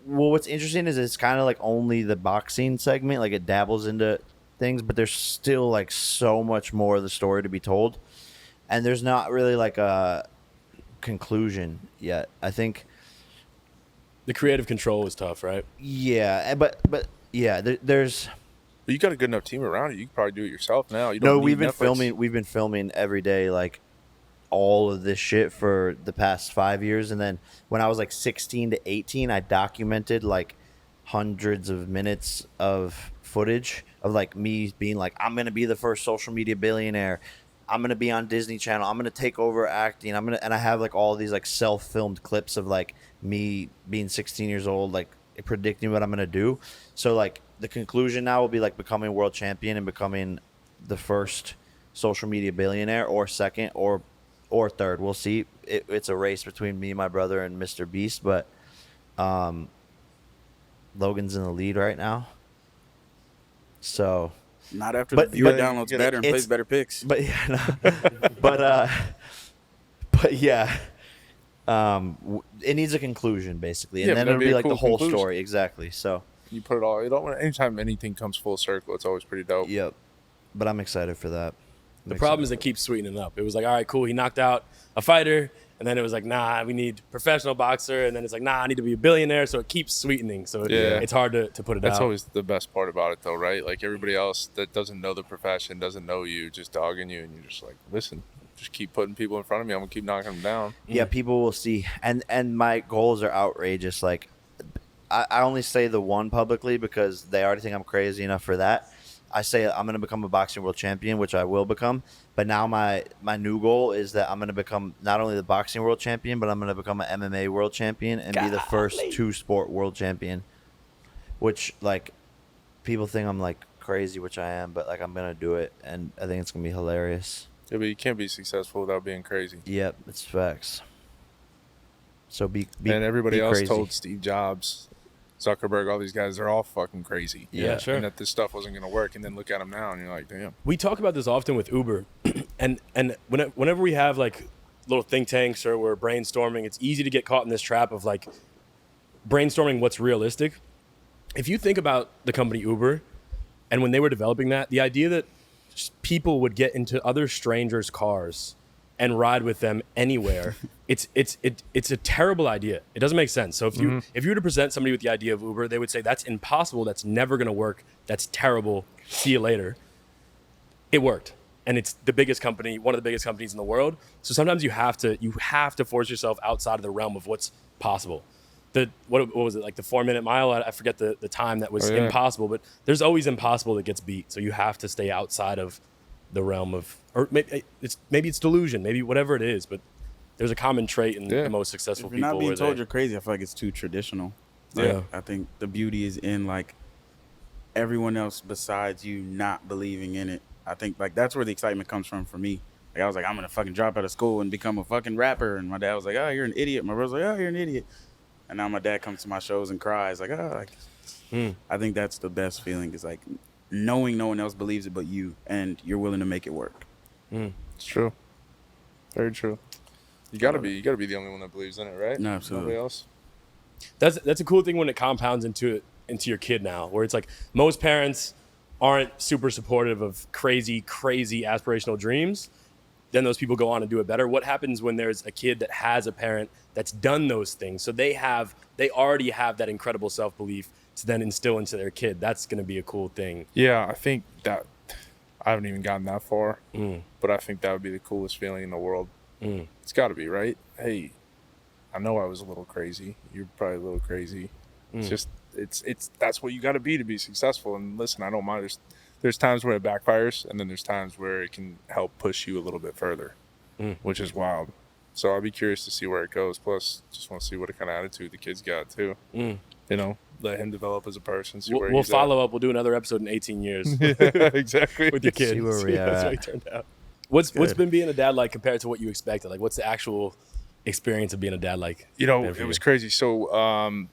Well, what's interesting is it's kind of like only the boxing segment, like it dabbles into things, but there's still like so much more of the story to be told, and there's not really like a conclusion yet. I think, The creative control is tough, right? yeah, but yeah, there's But you got a good enough team around you. You can probably do it yourself now. You no. don't We've need been Netflix. filming. We've been filming every day, like all of this shit for the past 5 years, and then when I was like 16 to 18, I documented like hundreds of minutes of footage of like me being like, I'm gonna be the first social media billionaire. I'm gonna be on Disney Channel. I'm gonna take over acting. And I have like all these like self-filmed clips of like me being 16 years old, like predicting what I'm gonna do. So like the conclusion now will be like becoming world champion and becoming the first social media billionaire, or second, or third. We'll see. It's a race between me, my brother, and Mr. Beast, but Logan's in the lead right now. So, Not after But- the viewer but downloads better and it's- plays Betr Picks. but yeah, no, but yeah, it needs a conclusion basically, and Yeah, then but it'll that'd be be a like the cool whole conclusion. story exactly. So, You put it all. Anytime anything comes full circle, it's always pretty dope. yep. But I'm excited for that. The problem is it keeps sweetening up. It was like, all right, cool. He knocked out a fighter. And then it was like, nah, we need professional boxer. And then it's like, nah, I need to be a billionaire. So it keeps sweetening. So Yeah. it's hard to put it That's out. always the best part about it, though, right? Like everybody else that doesn't know the profession, doesn't know you, just dogging you, and you're just like, listen, just keep putting people in front of me. I'm gonna keep knocking them down. Yeah, people will see, and my goals are outrageous. Like, I only say the one publicly because they already think I'm crazy enough for that. I say I'm going to become a boxing world champion, which I will become. But now my new goal is that I'm going to become not only the boxing world champion, but I'm going to become an MMA world champion and be the first two-sport world champion. Which, like, people think I'm, like, crazy, which I am, but, like, I'm going to do it, and I think it's going to be hilarious. Yeah, but you can't be successful without being crazy. Yep, it's facts. So be And everybody be else crazy. told Steve Jobs, Zuckerberg, all these guys, they're all fucking crazy. Yeah, sure. And that this stuff wasn't going to work. And then look at them now, and you're like, damn. We talk about this often with Uber, and whenever we have like little think tanks or we're brainstorming, it's easy to get caught in this trap of like brainstorming what's realistic. If you think about the company Uber, and when they were developing that, the idea that people would get into other strangers' cars and ride with them anywhere, it's a terrible idea. It doesn't make sense. So if you were to present somebody with the idea of Uber, they would say that's impossible. That's never going to work. That's terrible. See you later. It worked, and it's the biggest company, one of the biggest companies in the world. So sometimes you have to force yourself outside of the realm of what's possible. What was it, like the 4-minute mile? I forget the time that was impossible, but there's always impossible that gets beat. So you have to stay outside of the realm of, or maybe it's delusion, maybe whatever it is, but there's a common trait in the most successful If you're people. not being where told they- you're crazy, I feel like it's too traditional. Yeah. Like, I think the beauty is in like everyone else besides you not believing in it. I think like that's where the excitement comes from for me. Like I was like, I'm gonna fucking drop out of school and become a fucking rapper, and my dad was like, oh, you're an idiot. My brother's like, oh, you're an idiot. And now my dad comes to my shows and cries like, oh, like, I think that's the best feeling is like knowing no one else believes it but you, and you're willing to make it work. It's true. Very true. You gotta be the only one that believes in it, right? No, absolutely. Nobody else. That's a cool thing when it compounds into your kid now, where it's like most parents aren't super supportive of crazy aspirational dreams, then those people go on and do it better. What happens when there's a kid that has a parent that's done those things? So they already have that incredible self-belief to then instill into their kid. That's going to be a cool thing. Yeah, I think that I haven't even gotten that far, but I think that would be the coolest feeling in the world. It's got to be, right? Hey, I know I was a little crazy. You're probably a little crazy. It's just it's that's what you got to be successful. And listen, I don't mind. There's times where it backfires, and then there's times where it can help push you a little bit further, which is wild. So I'll be curious to see where it goes. Plus, just want to see what kind of attitude the kid's got too. You know, let him develop as a person. See where We'll he's follow up. We'll do another episode in 18 years. Yeah, exactly. With your kid. See where we That's at. how he turned out. What's been being a dad like compared to what you expected? Like, what's the actual experience of being a dad like? You know, been for it was you? crazy. So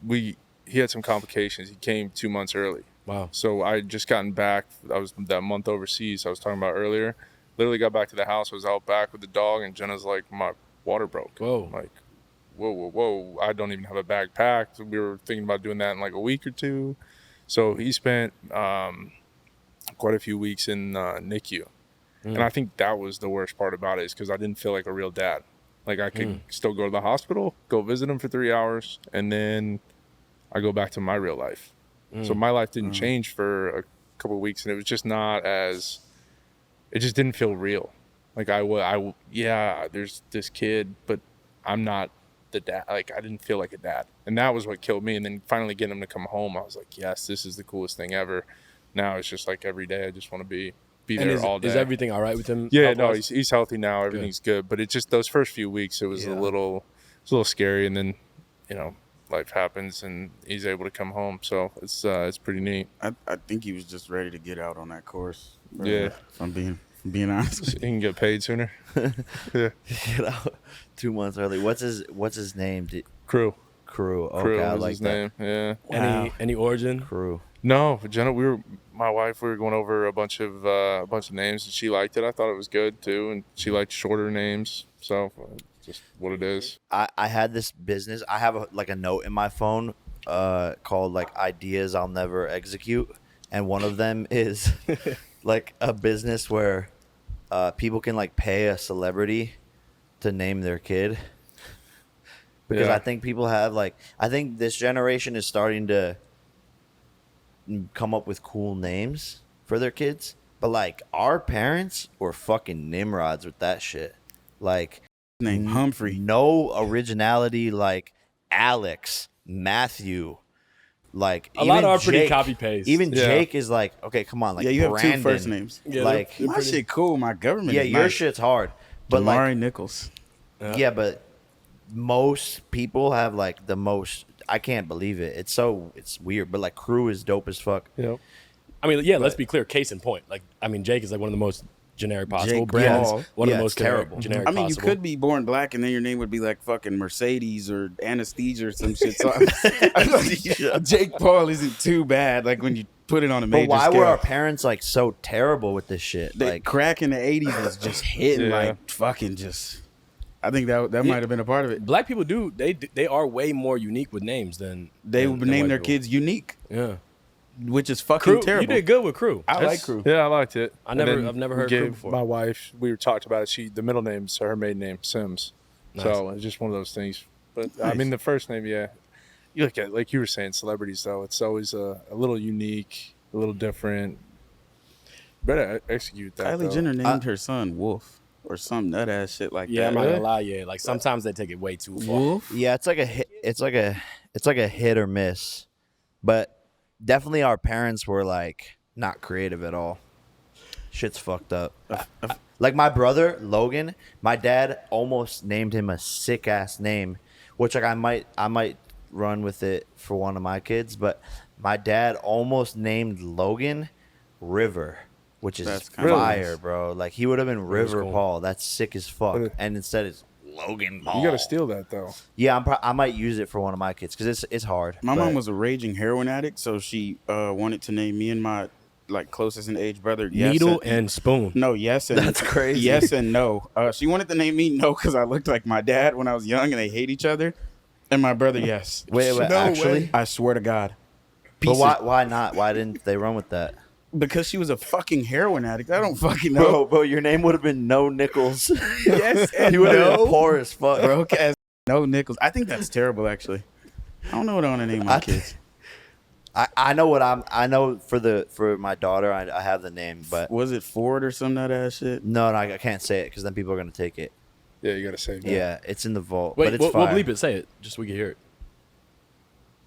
he had some complications. He came 2 months early. Wow. So I had just gotten back. I was that month overseas I was talking about earlier. Literally got back to the house. I was out back with the dog, and Jenna's like, my water broke. Whoa. I'm like, whoa. I don't even have a bag packed. We were thinking about doing that in like a week or two. So he spent quite a few weeks in NICU. And I think that was the worst part about it, is because I didn't feel like a real dad. Like I could still go to the hospital, go visit him for 3 hours, and then I go back to my real life. So my life didn't change for a couple of weeks, and it was just not as, it just didn't feel real. Like yeah, there's this kid, but I'm not the dad. Like I didn't feel like a dad, and that was what killed me. And then finally getting him to come home, I was like, yes, this is the coolest thing ever. Now it's just like every day I just want to be there all day. Is everything all right with him? Yeah, no, health-wise? he's healthy now. Everything's good. But it just, those first few weeks, it was a little scary. And then, you know, life happens and he's able to come home. So it's pretty neat. I think he was just ready to get out on that course. Yeah. If I'm being honest. He can get paid sooner. Yeah. Get out 2 months early. What's his name? Crew. Crew. Okay, Crew I was like his that. name. Yeah. Wow. Any origin? Crew. No, Jenna, my wife, we were going over a bunch of names, and she liked it. I thought it was good too, and she liked shorter names. So just what it is. I had this business. I have a note in my phone called like ideas I'll never execute, and one of them is like a business where people can like pay a celebrity to name their kid. Because Yeah. I think people have I think this generation is starting to come up with cool names for their kids, but like our parents were fucking nimrods with that shit. Like Name Humphrey. no originality, like Alex, Matthew, like A lot even are pretty Jake. copy paste. Even Yeah. Jake is like, okay, come on, like Yeah, you have Brandon. two first names. Yeah, like they're My pretty- shit cool. My government yeah, is your nice. shit's hard, but Damari like Nichols. yeah, but most people have like the most. I can't believe it. It's weird, but like Crew is dope as fuck. Yep. I mean, yeah, let's be clear. Case in point. Like, I mean, Jake is like one of the most generic possible. Jake Brandon's Paul. one of Yeah, the most it's terrible. generic I mean, possible. you could be born black and then your name would be like fucking Mercedes or Anesthesia or some shit. So Jake Paul isn't too bad. Like when you put it on a major But why scale. were our parents like so terrible with this shit? The Like, crack in the 80s was just hitting Yeah. like fucking just. I think that might have been a part of it. Black people do they are way more unique with names than They than would name white their people. kids unique, Yeah, which is fucking Crew. terrible. You did good with Crew. I That's- like Crew. Yeah, I liked it. I've And then never heard we Crew gave before. My wife, we were talked about it. The middle name's her maiden name, Sims. Nice. So it's just one of those things. But I Nice. mean, the first name, yeah. You look at, like you were saying, celebrities though. It's always a little unique, a little different. Better execute that. Kylie though. Jenner named her son Wolf or some nut ass shit like Yeah, I'm that. not gonna lie. Yeah, like sometimes they take it way too far. Wolf? yeah, it's like a hit. It's like a hit or miss. But definitely, our parents were like not creative at all. Shit's fucked up. Like my brother Logan, my dad almost named him a sick ass name, which like I might run with it for one of my kids. But my dad almost named Logan River, which is That's kinda fire, nice. bro. Like he would have been River cool. Paul. That's sick as fuck. But- And instead it's Logan Paul. You got to steal that though. Yeah, I might use it for one of my kids because it's hard. My but- mom was a raging heroin addict, so she wanted to name me and my like closest in age brother Needle and spoon. no, yes and That's crazy. Yes and no. She wanted to name me No because I looked like my dad when I was young and they hate each other, and my brother Yes. Wait, No actually? way. I swear to God. But why not? Why didn't they run with that? because she was a fucking heroin addict. I don't fucking know. Bro, your name would have been No Nickels. Yes, and You would have no. been poor as fuck. Broke ass No Nickels. I think that's terrible, actually. I don't know what I want to name my kids. I know I know for my daughter, I have the name, but Was it Ford or some that ass shit? no, I can't say it because then people are gonna take it. Yeah, you gotta save that. Yeah, it's in the vault, Wait, but it's we'll fine. bleep it. Say it, just so we can hear it.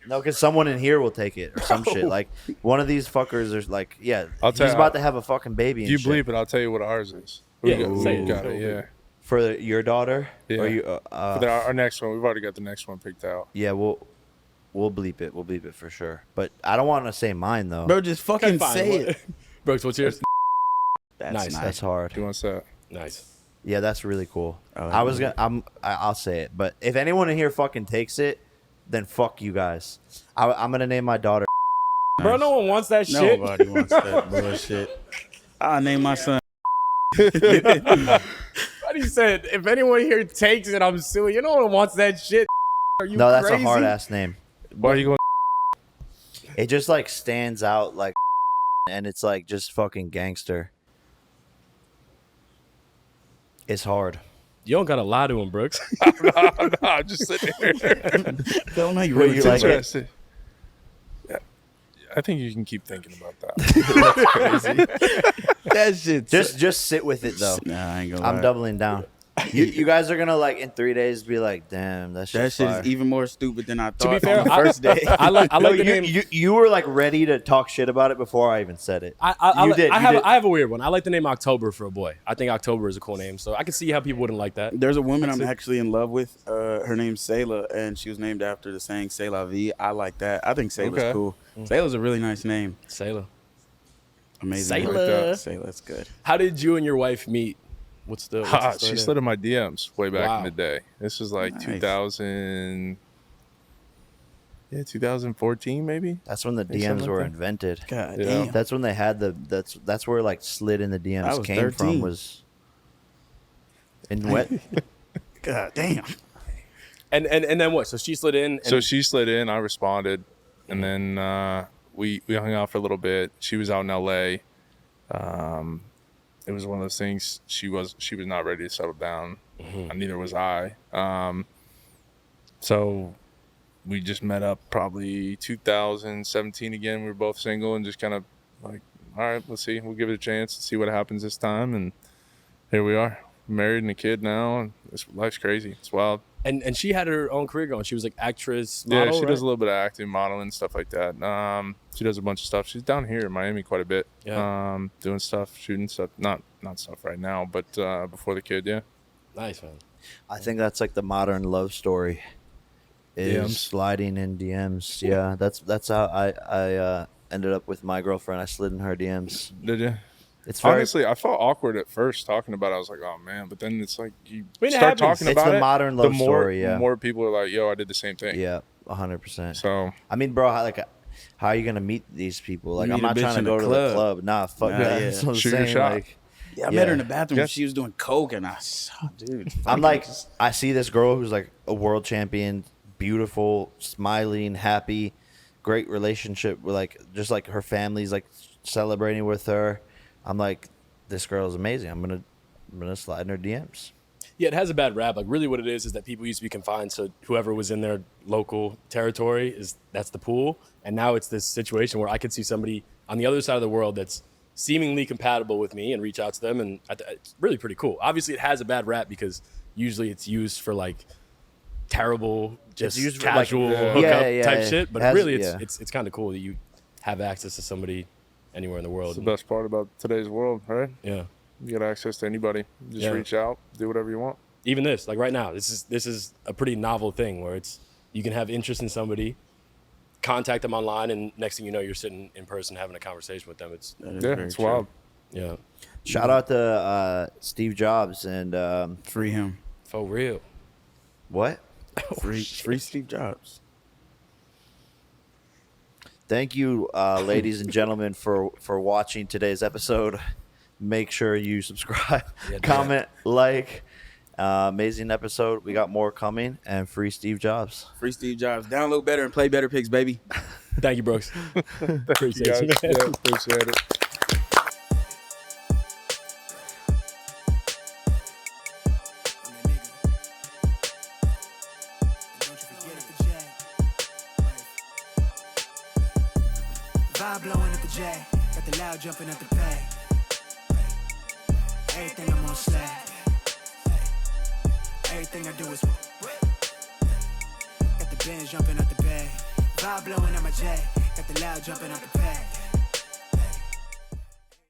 No, because someone in here will take it or some shit. Like one of these fuckers is like, yeah, I'll he's tell you, about to have a fucking baby. And You shit. bleep it. I'll tell you what ours is. Yeah, We say it. got it. Yeah. For your daughter. Yeah. Or you, But then our next one, we've already got the next one picked out. yeah, we'll bleep it. We'll bleep it for sure. But I don't want to say mine though. Bro, just fucking Fine, say what- it. Brooks, what's yours? That's Nice. That's hard. Who wants that? Nice. Yeah, that's really cool. I like I was that. gonna. I'll say it. But if anyone in here fucking takes it, then fuck you guys. I'm gonna name my daughter. Bro, no one wants that shit. Nobody wants that bullshit. I'll name my son. What he said, if anyone here takes it, I'm suing. You no one wants that shit. Are you No, that's crazy? a hard ass name. Why are you going? It just like stands out like, and it's like just fucking gangster. It's hard. You don't gotta lie to him, Brooks. I'm just sitting here. Tell him how you Wait, really you feel. like it? Interesting. Yeah. I think you can keep thinking about that. That shit. Just sit with it though. Nah, I ain't gonna I'm lie. doubling down. You guys are gonna like in 3 days be like, damn, that That shit's shit fire. is even more stupid than I thought To be fair, on the first day. I like No, the name. you were like ready to talk shit about it before I even said it. I You did, you did. have a weird one. I like the name October for a boy. I think October is a cool name, so I can see how people wouldn't like that. There's a woman That's I'm it. actually in love with. Her name's Sayla, and she was named after the saying "C'est la vie." I like that. I think Sayla's Okay. cool. Sayla's a really nice name. Sailor. Amazing. Sayla. I like that. Sayla's good. How did you and your wife meet? What's the story She there? slid in my DMs way back Wow. in the day. This was like Nice. 2014 maybe. That's when the Think DMs something were like that. invented. God Yeah. damn. That's when they had that's where like slid in the I DMs was came 13. from was in wet. God damn. And then what? So she slid in. And So she slid in, I responded, and then we hung out for a little bit. She was out in LA. It was one of those things. She was not ready to settle down, and neither was I. So we just met up probably 2017 again. We were both single and just kind of like, all right, let's see. We'll give it a chance and see what happens this time. And here we are, married and a kid now, and life's crazy. It's wild. and she had her own career going. She was like actress, Yeah, model, she right? does a little bit of acting, modeling, stuff like that. She does a bunch of stuff. She's down here in Miami quite a bit. Yeah. Doing stuff, shooting stuff. Not stuff right now, but before the kid, yeah. Nice, man. I think that's like the modern love story. Is DMs. sliding in DMs. Yeah, that's how I ended up with my girlfriend. I slid in her DMs. Did you? It's very Honestly, I felt awkward at first talking about it. I was like, oh man, but then it's like you I mean, it start happens. talking It's about the it. modern the love more, story, yeah. more people are like, yo, I did the same thing. yeah, 100%. So I mean, bro, how are you gonna meet these people? Like, meet I'm a not bitch trying to in go the to club. the club. Nah, fuck Nah, that. yeah. That's what I'm Shoot your saying. shot. Like, Yeah, I met her in Yeah. the bathroom. Yes. She was doing coke, and I saw, dude. I'm like, I see this girl who's like a world champion, beautiful, smiling, happy, great relationship with like just like her family's like celebrating with her. I'm like, this girl is amazing. I'm gonna slide in her DMs. Yeah, it has a bad rap. Like, really what it is that people used to be confined to whoever was in their local territory that's the pool. And now it's this situation where I could see somebody on the other side of the world that's seemingly compatible with me and reach out to them. And it's really pretty cool. Obviously, it has a bad rap because usually it's used for like terrible, just used for, like, casual yeah. hookup Yeah, type yeah. shit. But It has- really, yeah. it's kind of cool that you have access to somebody anywhere in the world. it's the best part about today's world, right? Yeah. You get access to anybody. Just Yeah. reach out, do whatever you want. Even this, like right now, this is a pretty novel thing where it's you can have interest in somebody, contact them online, and next thing you know, you're sitting in person having a conversation with them. It's That is Yeah, very it's true. wild. yeah, Shout out to Steve Jobs and Free him. for real. what? Free Steve Jobs. Thank you, ladies and gentlemen, for watching today's episode. Make sure you subscribe, Yeah, do comment, like. Amazing episode. We got more coming, and free Steve Jobs. Free Steve Jobs. Download better and play Betr Picks, baby. Thank you, Brooks. You Appreciate guys, you. yeah, appreciate it. Vibe blowing up the J. Got the loud jumping up the pay. Everything I'm on slack. Everything I do is got the Benz jumping up the bay. Vibe blowing up my J. Got the loud jumping up the pay.